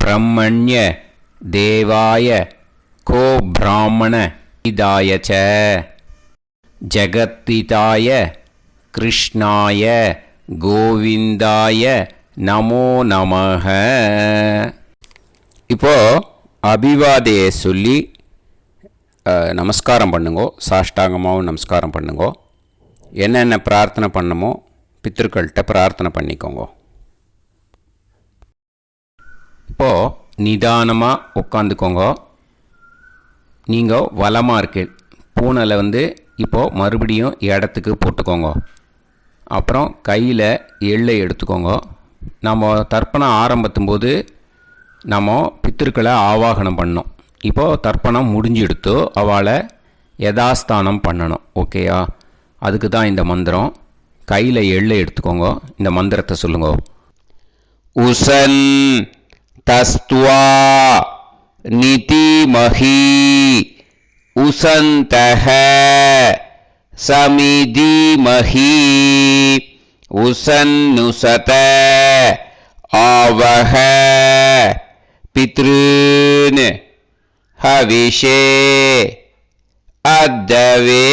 பிரம்மண்ய தேவாய கோ பிராமண இதாய ச ஜகத்திதாய கிருஷ்ணாய கோவிந்தாய நமோ நமஹ. இப்போ அபிவாதையை சொல்லி நமஸ்காரம் பண்ணுங்கோ. சாஷ்டாங்கமாகவும் நமஸ்காரம் பண்ணுங்கோ. என்னென்ன பிரார்த்தனை பண்ணமோ பித்திருக்கள்கிட்ட பிரார்த்தனை பண்ணிக்கோங்க. இப்போது நிதானமாக உட்காந்துக்கோங்க. நீங்கள் வலமாக இருக்கு. பூனலை இப்போது மறுபடியும் இடத்துக்கு போட்டுக்கோங்க. அப்புறம் கையில் எள்ளை எடுத்துக்கோங்க. நம்ம தர்ப்பணம் ஆரம்பத்தும்போது நம்ம பித்திருக்களை ஆவாகனம் பண்ணோம். இப்போது தர்ப்பணம் முடிஞ்செடுத்து அவளை யதாஸ்தானம் பண்ணணும். ஓகேயா? அதுக்கு தான் இந்த மந்திரம். கையில் எள்ளை எடுத்துக்கோங்க. இந்த மந்திரத்தை சொல்லுங்க. உசன் தஸ்துவா நிதிமஹி உசந்தஹ சமிதிமஹி உசன்னுசத ஆவஹ பித்ருன் ஹவிஷே அத்தவே.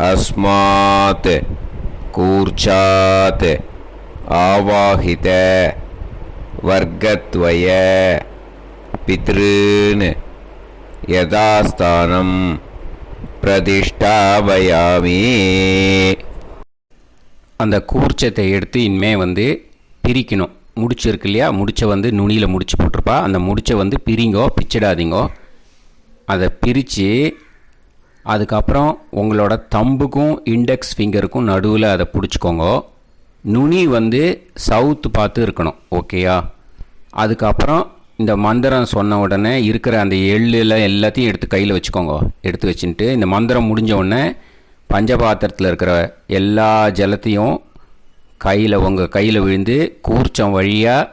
அஸ்மாத் கூர்ச்சாத் ஆவாஹித வர்க்கத்வய பித்ருன் யதாஸ்தானம் பிரதிஷ்டாபயாமி. அந்த கூர்ச்சத்தை எடுத்து இனிமே பிரிக்கணும். முடிச்சு இருக்கு இல்லையா? முடிச்சை நுனியில் முடிச்சு போட்டிருப்பா. அந்த முடிச்சை பிரிங்கோ, பிச்சிடாதீங்கோ. அதை பிரித்து அதுக்கப்புறம் உங்களோட தம்புக்கும் இண்டெக்ஸ் ஃபிங்கருக்கும் நடுவில் அதை பிடிச்சிக்கோங்க. நுனி சவுத்து பார்த்து இருக்கணும். ஓகேயா? அதுக்கப்புறம் இந்த மந்திரம் சொன்ன உடனே இருக்கிற அந்த எள்ளில் எல்லாத்தையும் எடுத்து கையில் வச்சுக்கோங்க. எடுத்து வச்சுட்டு இந்த மந்திரம் முடிஞ்ச உடனே பஞ்சபாத்திரத்தில் இருக்கிற எல்லா ஜலத்தையும் உங்கள் கையில் விழுந்து கூர்ச்சம் வழியாக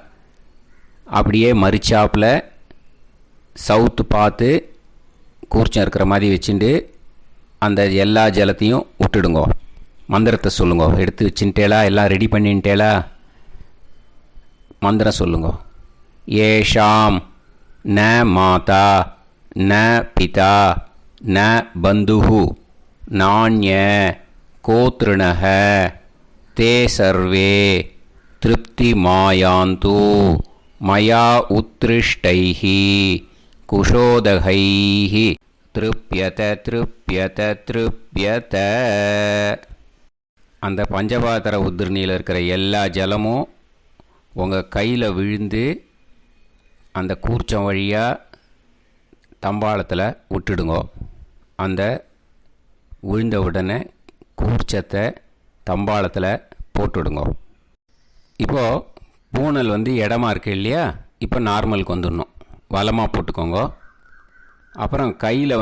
அப்படியே மறிச்சாப்பில் சவுத்து பார்த்து கூர்ச்சம் இருக்கிற மாதிரி வச்சுட்டு அந்த எல்லா ஜலத்தையும் விட்டுடுங்க. மந்திரத்தை சொல்லுங்க. எடுத்து வச்சுட்டேலா? எல்லாம் ரெடி பண்ணிட்டேலா? மந்திரம் சொல்லுங்க. ஏஷாம் ந மாதா ந பிதா ந பந்துஹு நாண்ய கோத்ருணஹ தே சர்வே திருப்தி மாயாந்து மயா உத்ருஷ்டைஹி குஷோதகைஹி திருப்யத திருப்யத திருப்யத. அந்த பஞ்சபாத்திர உதிர்ணியில் இருக்கிற எல்லா ஜலமும் உங்கள் கையில் விழுந்து அந்த கூர்ச்சம் வழியாக தம்பாளத்தில் விட்டுடுங்கோ. அந்த விழுந்த உடனே கூர்ச்சத்தை தம்பாளத்தில் போட்டுவிடுங்க. இப்போது பூனல் இடமா இருக்கு இல்லையா, இப்போ நார்மலுக்கு வந்துடணும். வலமாக போட்டுக்கோங்க. அப்புறம் கையில்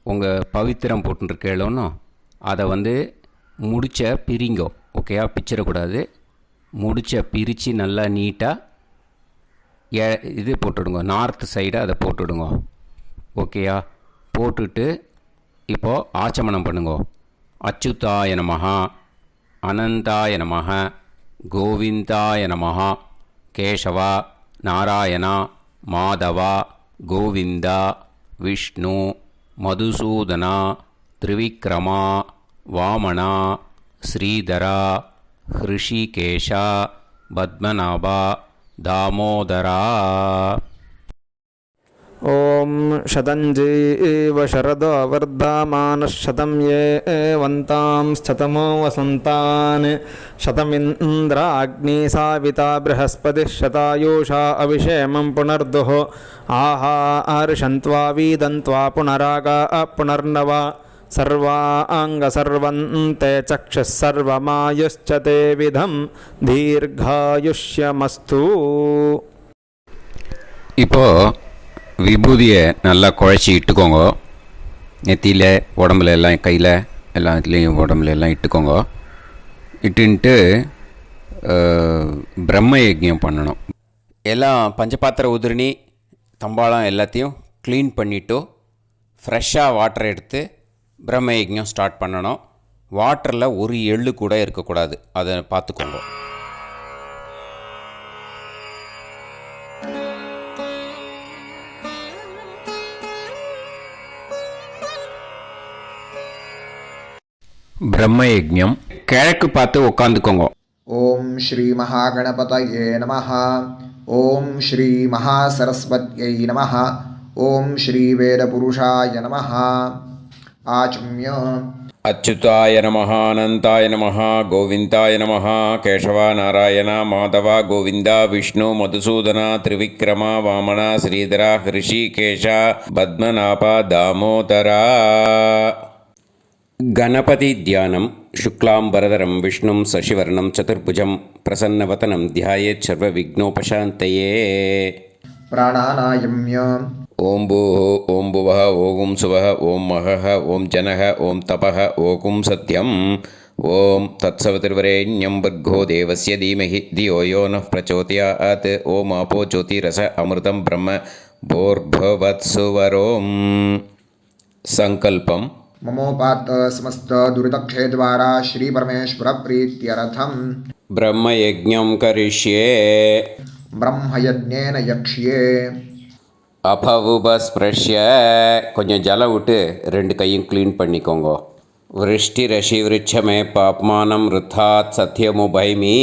உங்கள் பவித்திரம் போட்டுருக்கேளோன்னு அதை முடிச்ச பிரிங்கோ. ஓகேயா, பிச்சிடக்கூடாது. முடிச்ச பிரித்து நல்லா நீட்டாக இது போட்டுவிடுங்க. நார்த் சைடை அதை போட்டுவிடுங்க. ஓகேயா, போட்டுட்டு இப்போது ஆச்சமனம் பண்ணுங்க. அச்சுதாய நமஹ, அனந்தாய நமஹ, கோவிந்தாய நமஹ, கேசவா, நாராயணா, மாதவா, கோவிந்தா, விஷ்ணு, மதுசூதனா, திரிவிக்ரமா, வாமனா, ஸ்ரீதரா, ஹிருஷிகேஷா, பத்மநாபா, தாமோதரா. ஓம் शतञ्जीव शरदो वर्धमानः शतं ये वन्तां शतमो वसन्तान् शतमिन्द्राग्नी साविता बृहस्पतिः शतायुषा अभिषेमं पुनर्दुः आहार्षन्त्वा वीदन्त्वा पुनरागा पुनर्नवा सर्वाङ्गसर्वन्ते चक्षुः सर्वमायुश्च ते विधं दीर्घायुष्यमस्तु. இப்போது விபூதியை நல்லா குழச்சி இட்டுக்கோங்க. நெத்தியில், உடம்புல எல்லாம், கையில் எல்லாத்துலேயும் உடம்புல எல்லாம் இட்டுக்கோங்க. இட்டுன்ட்டு பிரம்ம யஜ்ஞம் பண்ணணும். எல்லாம் பஞ்சபாத்திர உதிரணி தம்பாளம் எல்லாத்தையும் க்ளீன் பண்ணிவிட்டு ஃப்ரெஷ்ஷாக வாட்டர் எடுத்து பிரம்ம யஜ்ஞம் ஸ்டார்ட் பண்ணணும். வாட்டரில் ஒரு எள்ளு கூட இருக்கக்கூடாது, அதை பார்த்துக்கோங்க. பிரம்ம யஜ்ஞம் கிழக்கு பார்த்து உட்காந்துக்கோங்க. ஓம் ஸ்ரீ மகாகணபதயே நமஹ. ஓம் ஸ்ரீ மகாசரஸ்வத்யை நமஹ. ஓம் ஸ்ரீ வேதபுருஷாய நமஹ. ஆச்சம்ய அச்சுதாய நமஹ, அனந்தாய நமஹ, கோவிந்தாய நமஹ, கேசவா, நாராயணா, மாதவா, கோவிந்தா, விஷ்ணு, மதுசூதனா, திரிவிக்ரமா, வாமனா, ஸ்ரீதரா, ஹிருஷிகேஷா, பத்மநாபா, தாமோதரா. गणपति ध्यानं शुक्लांबरधरं विष्णुं शशिवर्णं चतुर्भुजं प्रसन्नवदनं ध्यायेत् सर्वविघ्नोपशान्तये. प्राणानायम्य ओं भूः ओं भुवः ओं सुवः ओं महः ओं जनः ओं तपः ओं सत्यम्. ओं तत्सवितुर्वरेण्यं भर्गो देवस्य धीमहि धियो यो नः प्रचोदयात्. ओं आपो ज्योतिरस अमृतं ब्रह्म भूर्भुवत्सुवरों. संकल्पम्. ममोपात समस्त दुरितक्षय द्वारा श्री परमेश्वर प्रीत्यर्थम ब्रह्मयज्ञं करिष्ये. ब्रह्मयज्ञेन यक्ष्ये. அபவுபஸ்பிரஷ்ய கொஞ்சம் ஜலம் விட்டு 2 கையும் க்ளீன் பண்ணிக்கோங்க. விருஷ்டி ரஷி விருட்சமே பாப்மானம் ருத்தாத் சத்யமுபைமி.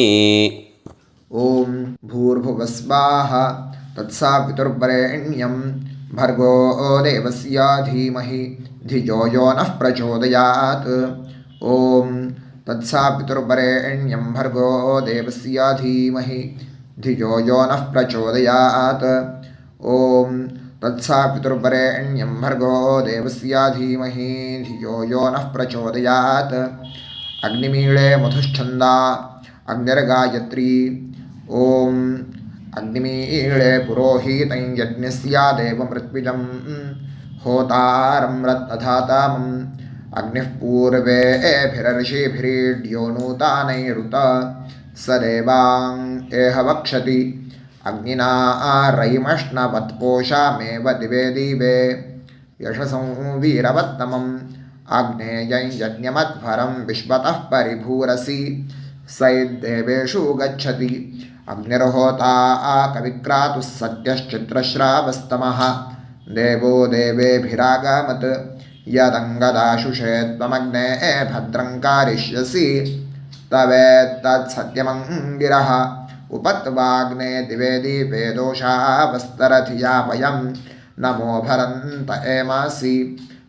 ஓம் பூர்புவஸ்வாஹா தத்சாவிதுர்வரெண்யம் भर्गो देवस्य धीमहि धियो यो नः प्रचोदयात्. ॐ तत्सवितुर्वरेण्यं भर्गो देवस्य धीमहि धियो यो नः प्रचोदयात्. ॐ तत्सवितुर्वरेण्यं भर्गो देवस्य धीमहि धियो यो नः प्रचोदयात्. अग्निमीळे मधुश्छन्दा अग्निर्गायत्री. ॐ अग्निमीळे पुरोहितं यज्ञस्य देवमृत्विजं होतारं रत्नधातामम्. अग्निः पूर्वेभिरर्षिभिरीड्यो नूतानैरुत स देवां एह वक्षति. अग्निना रयिमश्नवत्पोषामेव दिवे दिवे यशसं वीरवत्तमम्. आग्नेयं यज्ञमध्वरं विश्वतः परिभूरसि सैद्देवेषु गच्छति. अग्निर्होता कविक्रातुः सत्यश्चित्रश्रावस्तमः. देवो देवेभिरागमत् यदङ्गदाशुषे त्वमग्ने भद्रं कारिष्यसि तवेत्तत्सत्यमङ्गिरः. उपत्वाग्ने दिवे दीपे दोषावस्तरधिया वयं नमो भरन्त एमासि.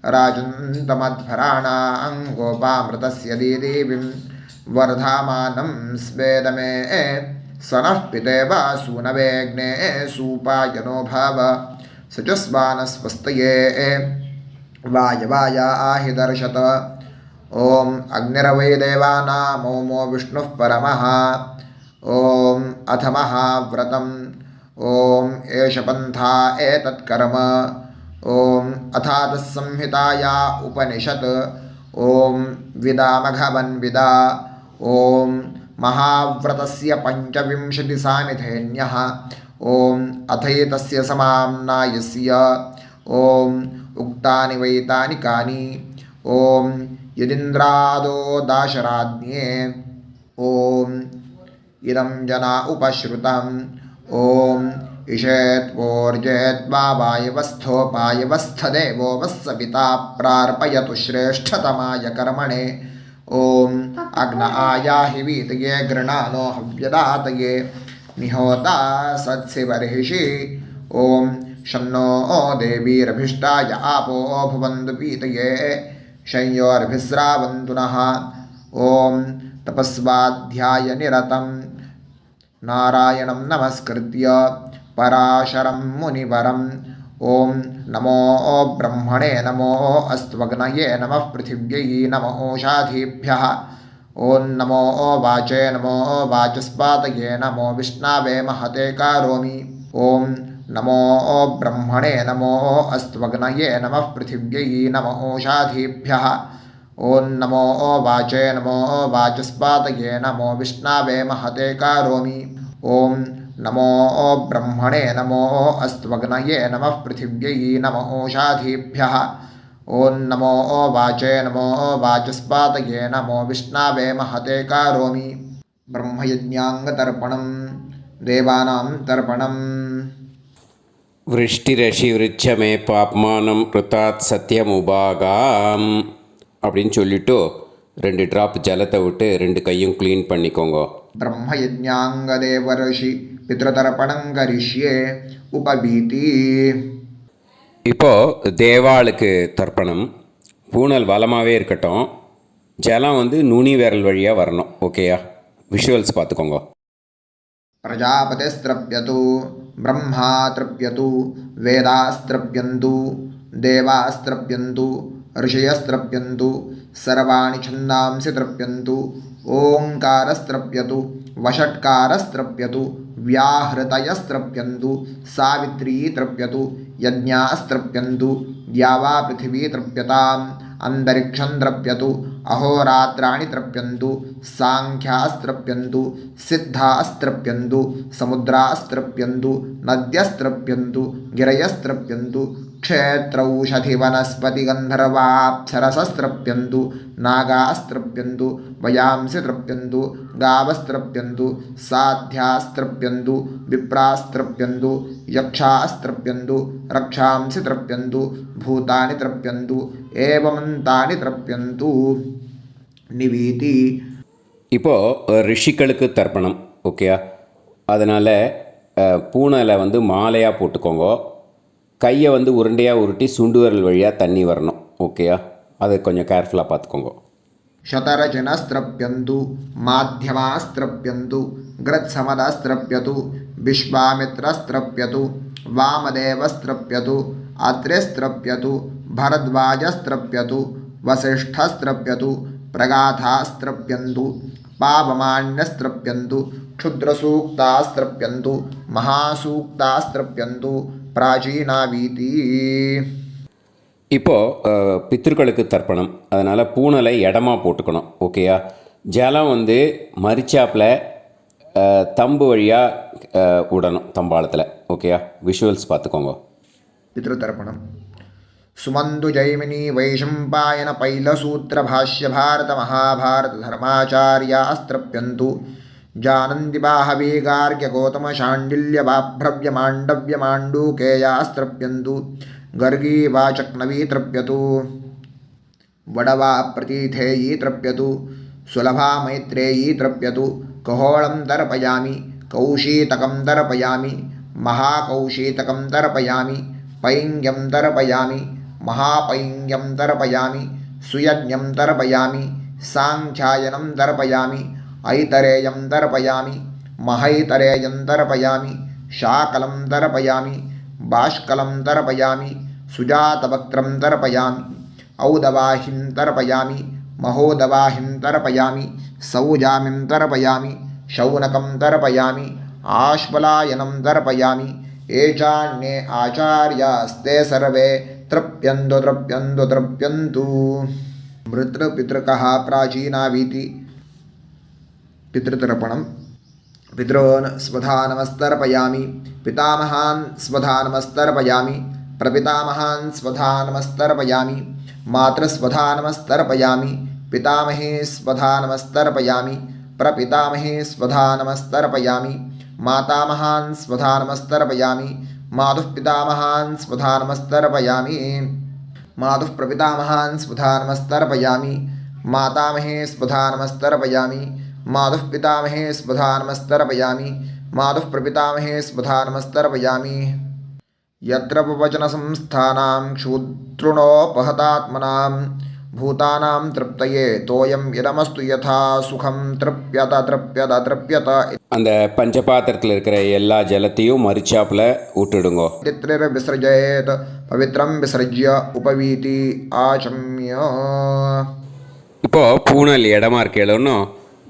राजुन्तमध्वराणां गोपामृतस्य दीदेवीं वर्धामानं स्वेदमे स नः पितेव सूनवेग्ने सूपायनो भाव. सचुस्वानस्वस्तये वायवायाहि दर्शत ॐ अग्निर्वै देवानामोमो विष्णुः परमः ॐ अथ महाव्रतम् ॐ एष पन्था एतत्कर्म ॐ अथातः संहिताया उपनिषत् ॐ विदामघवन्विदा ॐ महाव्रतस्य पञ्चविंशतिसामिथेन्यः ॐ अथैतस्य समाम्नायस्य ॐ उक्तानि वैतानि कानि ॐ यदिन्द्रादो दाशराज्ञे ॐ इदं जना उपश्रुतम् ॐ इषेत्वोर्जेत्वा वायवस्थोपायवस्थदेवो वस्सविता प्रार्पयतु श्रेष्ठतमाय कर्मणे ॐ अग्न आयाहि वीतये गृणानो हव्यदातये निहोता सत्सिवर्हिषि ॐ शन्नो देवीरभिष्टाय आपो भुवन्तु पीतये शंयोर्भिस्रावन्तु नः ॐ तपस्वाध्यायनिरतं नारायणं नमस्कृत्य पराशरं मुनिवरं ॐ नमो ब्रह्मणे नमो अस्त्वग्नये नमः पृथिव्यै नमो ओषाधीभ्यः ॐ नमो वाचे नमो वाचस्पातये नमो विष्णवे महते करोमि ॐ नमो ब्रह्मणे नमो अस्त्वग्नये नमः पृथिव्यै नमो ओषाधीभ्यः ॐ नमो वाचे नमो वाचस्पातये नमो विष्णवे महते करोमि ॐ नमो ब्रह्मणे नमो अस्त्वग्नये नमः पृथिव्यै नमो ओषाधीभ्यः ॐ नमो वाचे नमो वाचस्पातये नमो विष्णवे महते करोमि ब्रह्मयज्ञाङ्गतर्पणं देवानां तर्पणम् விருஷ்டிரஷி விருட்சமே பாப்மானம் ருத்தாத் சத்தியமுபாகாம் அப்படின்னு சொல்லிவிட்டு 2 ட்ராப் ஜலத்தை விட்டு 2 கையும் க்ளீன் பண்ணிக்கோங்க. ब्रह्मयज्ञाङ्गदेवर्षि पितृतर्पणं करिष्ये उपवीति. இப்போது தேவாளுக்கு தர்ப்பணம். பூனல் வளமாகவே இருக்கட்டும். ஜலம் வந்து நுனி விரல் வழியாக வரணும். ஓகேயா? விஷுவல்ஸ் பார்த்துக்கோங்க. प्रजापतिस्त्रप्यतु ब्रह्मा तृप्यतु वेदास्त्रप्यन्तु देवास्त्रप्यन्तु ऋषयस्त्रप्यन्तु सर्वाणि छन्दांसि तृप्यन्तु ओङ्कारस्त्रप्यतु वषट्कारस्त्रप्यतु व्याहृतयस्त्रप्यन्तु सावित्री तृप्यतु यज्ञास्त्रप्यन्तु द्यावा पृथिवी तृप्यताम् अंतरिक्षं तृप्यतु अहोरात्राणि तृप्यन्तु सांख्यास्त्रप्यन्तु सिद्धास्त्रप्यन्तु समुद्रास्त्रप्यन्तु नद्यस्त्रप्यन्तु गिरयस्त्रप्यन्तु क्षेत्रौषधिवनस्पतिगन्धर्वाप्सरसस्त्रप्यन्तु नागास्त्रप्यन्तु वयांसि तृप्यन्तु गावस्त्रप्यन्तु साध्यास्त्रप्यन्तु विप्रास्त्रप्यन्तु यक्षास्त्रप्यन्तु रक्षांसि तृप्यन्तु भूतानि तृप्यन्तु एवमन्तानि तृप्यन्तु निवीति. இப்போது ரிஷிகளுக்கு தர்ப்பணம். ஓகேயா? அதனால் பூனலை வந்து மாலையாக போட்டுக்கோங்க. கையை வந்து உருண்டையாக உருட்டி சுண்டு விரல் வழியாக தண்ணி வரணும். ஓகேயா? அதை கொஞ்சம் கேர்ஃபுல்லாக பார்த்துக்கோங்க. शतरजनस्त्रप्यन्तु माध्यमास्त्रप्यन्तु गृत्समदस्त्रप्यतु विश्वामित्रस्त्रप्यतु वामदेवस्त्रप्यतु अत्रिस्त्रप्यतु भरद्वाजस्त्रप्यतु वसिष्ठस्त्रप्यतु प्रगाथास्त्रप्यन्तु पावमान्यस्त्रप्यन्तु क्षुद्रसूक्तास्त्रप्यन्तु महासूक्तास्त्रप्यन्तु प्राचीनावीति. இப்போது பித்திருக்களுக்கு தர்ப்பணம். அதனால் பூனலை இடமா போட்டுக்கணும். ஓகேயா? ஜலம் வந்து மரிச்சாப்பில் தம்பு வழியாக விடணும் தம்பாளத்தில். ஓகேயா? விஷுவல்ஸ் பார்த்துக்கோங்க. पितृतर्पणं सुमन्तु जैमिनी वैशम्पायन पैलसूत्रभाष्य भारत महाभारत धर्माचार्यास्त्रप्यन्तु जानन्ति बाहवी गार्ग्य गौतम शाण्डिल्य बाभ्रव्य माण्डव्य माण्डूकेयास्त्रप्यन्तु गर्गी वाचक्नवी तृप्यतु वडवा प्रतीथेयी तृप्यतु सुलभा मैत्रेयी तृप्यतु कहोळं तर्पयामि कौशीतकं तर्पयामि महाकौशीतकं तर्पयामि पैङ्ग्यं तर्पयामि महापैङ्ग्यं तर्पयामि सुयज्ञं तर्पयामि साङ्ख्यायनं तर्पयामि ऐतरेयं तर्पयामि महैतरेयं तर्पयामि शाकलं तर्पयामि बाष्कलं तर्पयामि सुजातवक्त्रं तर्पयामि औदवाहिं तर्पयामि महोदवाहिं तर्पयामि सौजामिं तर्पयामि शौनकं तर्पयामि आश्वलायनं तर्पयामि ये चान्ये आचार्यास्ते सर्वे तृप्यन्तु तृप्यन्तु तृप्यन्तु मृतृपितृकः प्राचीनावीति पितृतर्पणम् पितॄन् स्वधा नमस्तर्पयामि पितामहान् स्वधा नमस्तर्पयामि प्रपितामहान् स्वधा नमस्तर्पयामि मातृस्वधा नमस्तर्पयामि पितामहे स्वधा नमस्तर्पयामि प्रपितामहे स्वधा नमस्तर्पयामि मातामहान् स्वधा नमस्तर्पयामि मातुः पितामहान् स्वधा नमस्तर्पयामि मातुः प्रपितामहान् स्वधा नमस्तर्पयामि मातामहे स्वधा नमस्तर्पयामि मातुः पितामहे स्वधा नमस्तर्पयामि मातुः प्रपितामहे स्वधा नमस्तर्पयामि यत्र वचनसंस्थानां क्षुद्रुणोपहतात्मनां भूतानां तृप्तये तोयं इदमस्तु यथा सुखं तृप्यत तृप्यत तृप्यत அந்த பஞ்சபாத்திரத்தில் இருக்கிற எல்லா ஜலத்தையும் மறிச்சாப்பில் விட்டுடுங்கோ. विसृजेत् पवित्रं विसृज्य उपवीति आचम्य இப்போது பூனல் இடமா இருக்கேன்னு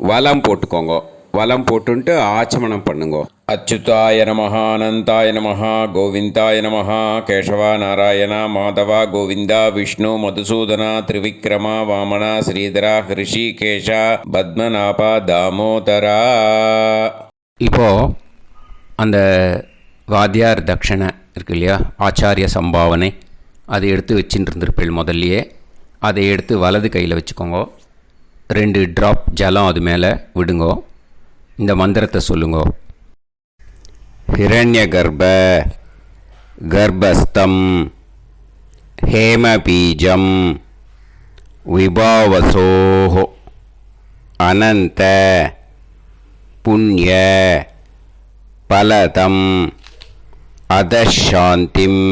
வலம் போட்டுக்கோங்க. வலம் போட்டுன்ட்டு ஆச்சமனம் பண்ணுங்க. அச்சுதாய நமஹ அனந்தாய நமஹ கோவிந்தாய நமஹ கேசவா நாராயணா மாதவா கோவிந்தா விஷ்ணு மதுசூதனா திரிவிக்ரமா வாமனா ஸ்ரீதரா ஹிருஷிகேஷா பத்மநாபா தாமோதரா. இப்போது அந்த வாத்தியார் தட்சணை இருக்கு இல்லையா, ஆச்சாரிய சம்பாவனை, அதை எடுத்து வச்சுட்டு இருந்திருப்பேள் முதல்லையே. அதை எடுத்து வலது கையில் வச்சுக்கோங்க. 2 ட்ராப் ஜலம் அது மேலே விடுங்கோ. இந்த மந்திரத்தை சொல்லுங்கோ. ஹிரண்ய கர்ப்ப கர்ப்பஸ்தம் ஹேமபீஜம் விபாவசோஹோ அனந்த புண்ணிய பலதம் அதசாந்திம்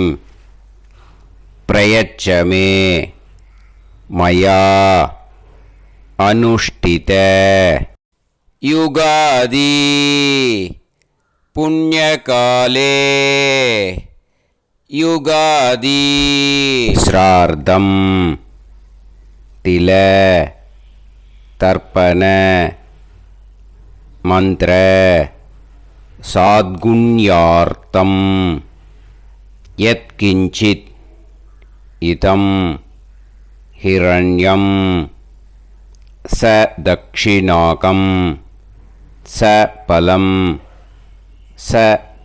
பிரயச்சமே மயா அனுஷ்டித யுகாதி புண்ணியகாலே யுகாதி ஸ்ரார்த்தம் தில தர்ப்பண மந்திர சாத்குண்யார்த்தம் யத்கிஞ்சித் இதம் ஹிரண்யம் ச தக்ஷிணாகம் ச பலம் ச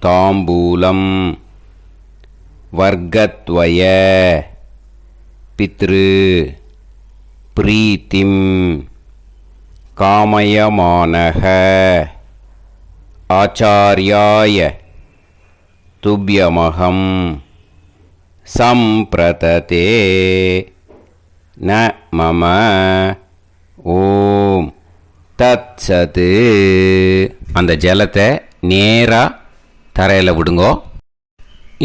தாம்பூலம் வர்க்கத்வய பித்ரு பிரீத்திம் காமயமானஹ ஆச்சார்யாய துப்யமகம் சம்பிரததே ந மம ஓம் தத்சது. அந்த ஜலத்தை நேராக தரையில் விடுங்கோ.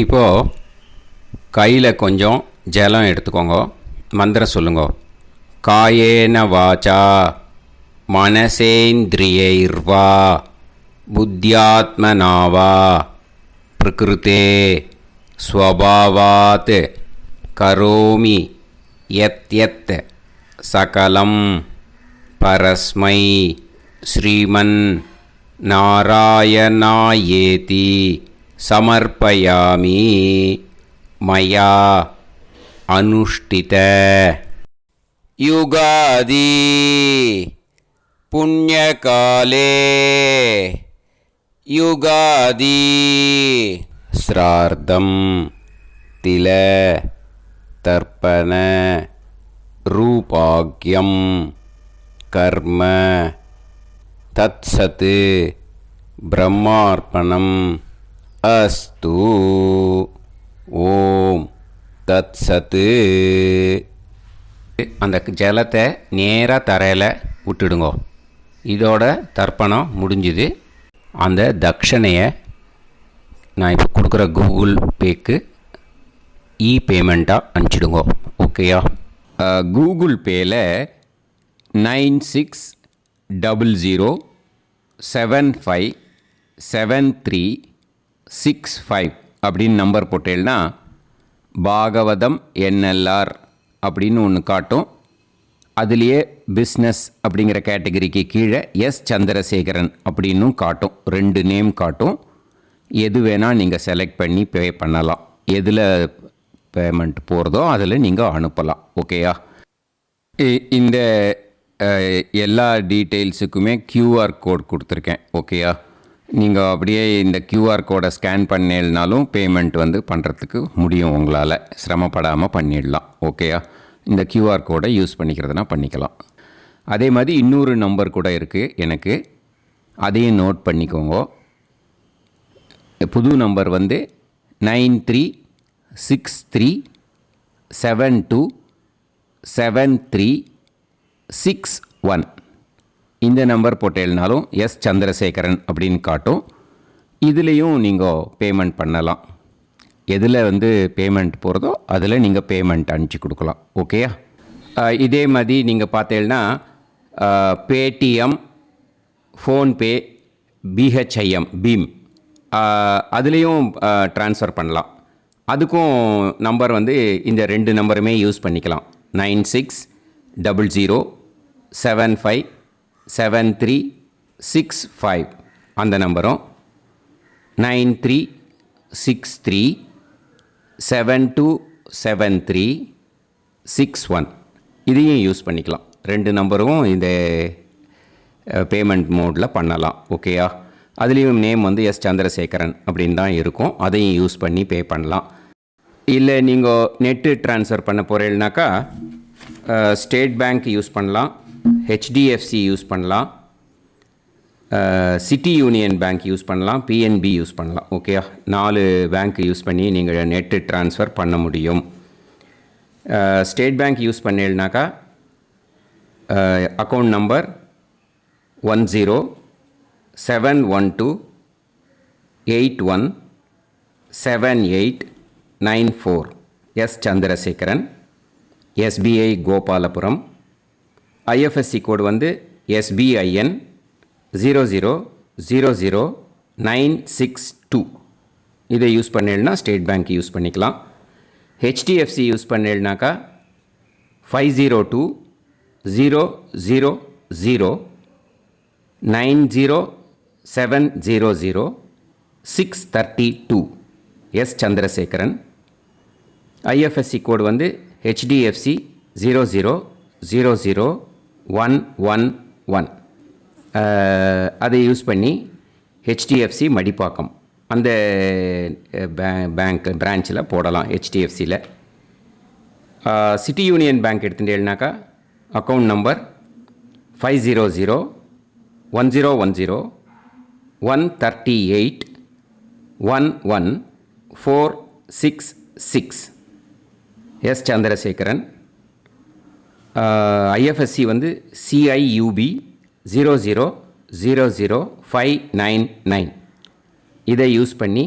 இப்போது கையில் கொஞ்சம் ஜலம் எடுத்துக்கோங்க. மந்திரம் சொல்லுங்கோ. காயேன வாச்சா மனசேந்திரியைர்வா புத்தியாத்மனாவா பிரகிருதே ஸ்வபாவாத் கரோமி யத் யத் சகலம் பரஸ்மை ஸ்ரீமன் நாராயணாயேதி சமர்ப்பயாமி மயா அனுஷ்டித யுகாதி புண்ணியகாலே யுகாதி ஸ்ரார்த்தம் தில தர்ப்பண ரூபாக்யம் கர்ம தத்சத் பிரம்மார்ப்பணம் அஸ்து. ஓம் தத்சத். அந்த ஜலத்தை நேராக தரையில் விட்டுடுங்கோ. இதோட தர்ப்பணம் முடிஞ்சுது. அந்த தட்சணையை நான் இப்போ கொடுக்குற கூகுள் பேக்கு பேமெண்ட்டாக அனுப்பிச்சிடுங்கோ. ஓகேயா? கூகுள் பேயில் 9600757365 அப்படின்னு நம்பர் போட்டேன்னா பாகவதம் NLR அப்படின்னு ஒன்று காட்டும். அதுலேயே பிஸ்னஸ் அப்படிங்கிற கேட்டகரிக்கு கீழே எஸ் சந்திரசேகரன் அப்படின்னும் காட்டும். 2 நேம் காட்டும். எது வேணால் நீங்கள் செலக்ட் பண்ணி பே பண்ணலாம். எதில் பேமெண்ட் போகிறதோ அதில் நீங்கள் அனுப்பலாம். ஓகேயா? இந்த எல்லா டீட்டெயில்ஸுக்குமே QR கோட் கொடுத்துருக்கேன். ஓகேயா? நீங்கள் அப்படியே இந்த QR கோடை ஸ்கேன் பண்ணேல்னாலும் பேமெண்ட் பண்ணுறதுக்கு முடியும். உங்களால் சிரமப்படாமல் பண்ணிடலாம். ஓகேயா? இந்த QR கோடை யூஸ் பண்ணிக்கிறதுனா பண்ணிக்கலாம். அதே மாதிரி இன்னொரு நம்பர் கூட இருக்குது எனக்கு, அதையும் நோட் பண்ணிக்கோங்க. புது நம்பர் 9363727361. இந்த நம்பர் போட்டேல்னாலும் எஸ் சந்திரசேகரன் அப்படின்னு காட்டும். இதுலேயும் நீங்கள் பேமெண்ட் பண்ணலாம். எதில் பேமெண்ட் போகிறதோ அதில் நீங்கள் பேமெண்ட் அனுப்பிச்சி கொடுக்கலாம். ஓகேயா? இதே மாதிரி நீங்கள் பார்த்தேன்னா பேடிஎம், ஃபோன்பே, BHIM பீம் அதுலேயும் ட்ரான்ஸ்ஃபர் பண்ணலாம். அதுக்கும் நம்பர் இந்த 2 நம்பருமே யூஸ் பண்ணிக்கலாம். 9600757365 அந்த நம்பரும் 9363727361 இதையும் யூஸ் பண்ணிக்கலாம். 2 நம்பரும் இந்த பேமெண்ட் மோடில் பண்ணலாம். ஓகேயா? அதுலேயும் நேம் எஸ் சந்திரசேகரன் அப்படின்னு தான் இருக்கும். அதையும் யூஸ் பண்ணி பே பண்ணலாம். இல்லை நீங்கள் நெட்டு ட்ரான்ஸ்ஃபர் பண்ண போகிறீங்கனாக்கா ஸ்டேட் பேங்க் யூஸ் பண்ணலாம், HDFC யூஸ் பண்ணலாம், சிட்டி யூனியன் பேங்க் யூஸ் பண்ணலாம், PNB யூஸ் பண்ணலாம். ஓகேயா? 4 பேங்க் யூஸ் பண்ணி நீங்கள் நெட்டு ட்ரான்ஸ்ஃபர் பண்ண முடியும். ஸ்டேட் பேங்க் யூஸ் பண்ணீங்கனாக்கா account number 1071281789 S Chandrasekaran, SBI Gopalapuram. IFSC code SBIN 0000962. இதை யூஸ் பண்ணேன்னா ஸ்டேட் பேங்க் யூஸ் பண்ணிக்கலாம். HDFC யூஸ் பண்ணேன்னாக்கா 50200907000632 S Chandrasekaran. IFSC code HDFC 0000111. அதை யூஸ் பண்ணி HDFC மடிப்பாக்கம் அந்த பேங்க் பிரான்ச்சில் போடலாம். HDFCயில் சிட்டி யூனியன் பேங்க் எடுத்துட்டேன்னாக்கா account number 50011013811466 S Chandrasekaran. IFSC CIUB 0000599. இதை யூஸ் பண்ணி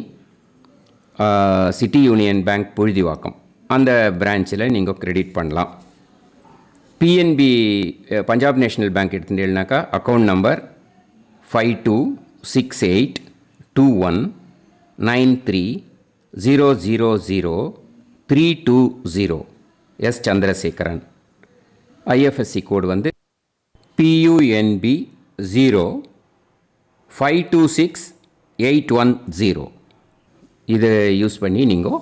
சிட்டி யூனியன் பேங்க் புழுதிவாக்கம் அந்த பிரான்ச்சில் நீங்கள் கிரெடிட் பண்ணலாம். PNB பஞ்சாப் நேஷ்னல் பேங்க் எடுத்துட்டேன்னாக்கா account number 52682193000320 S Chandrasekaran. IFSC code PUNB 0526810. இதை யூஸ் பண்ணி நீங்கள்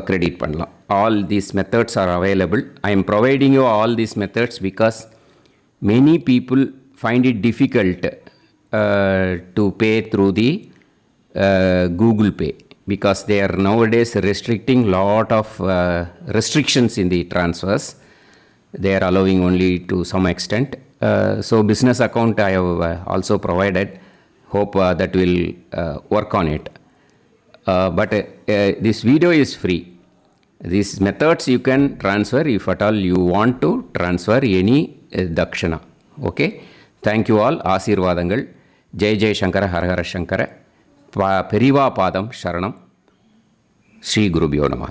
கிரெடிட் பண்ணலாம். All these methods are available. I am providing you all these methods because many people find it difficult to pay through the Google Pay because they are nowadays restricting lot of restrictions in the transfers. They are allowing only to some extent. So business account I have also provided. Hope that will work on it. But this video is free. These methods you can transfer if at all you want to transfer any dakshana. Okay? Thank you all. ஆசீர்வாதங்கள். ஜெய் ஜெய் சங்கர ஹரஹர சங்கர. பெரிவா பாதம் சரணம். ஸ்ரீ குருபியோ நமஹ.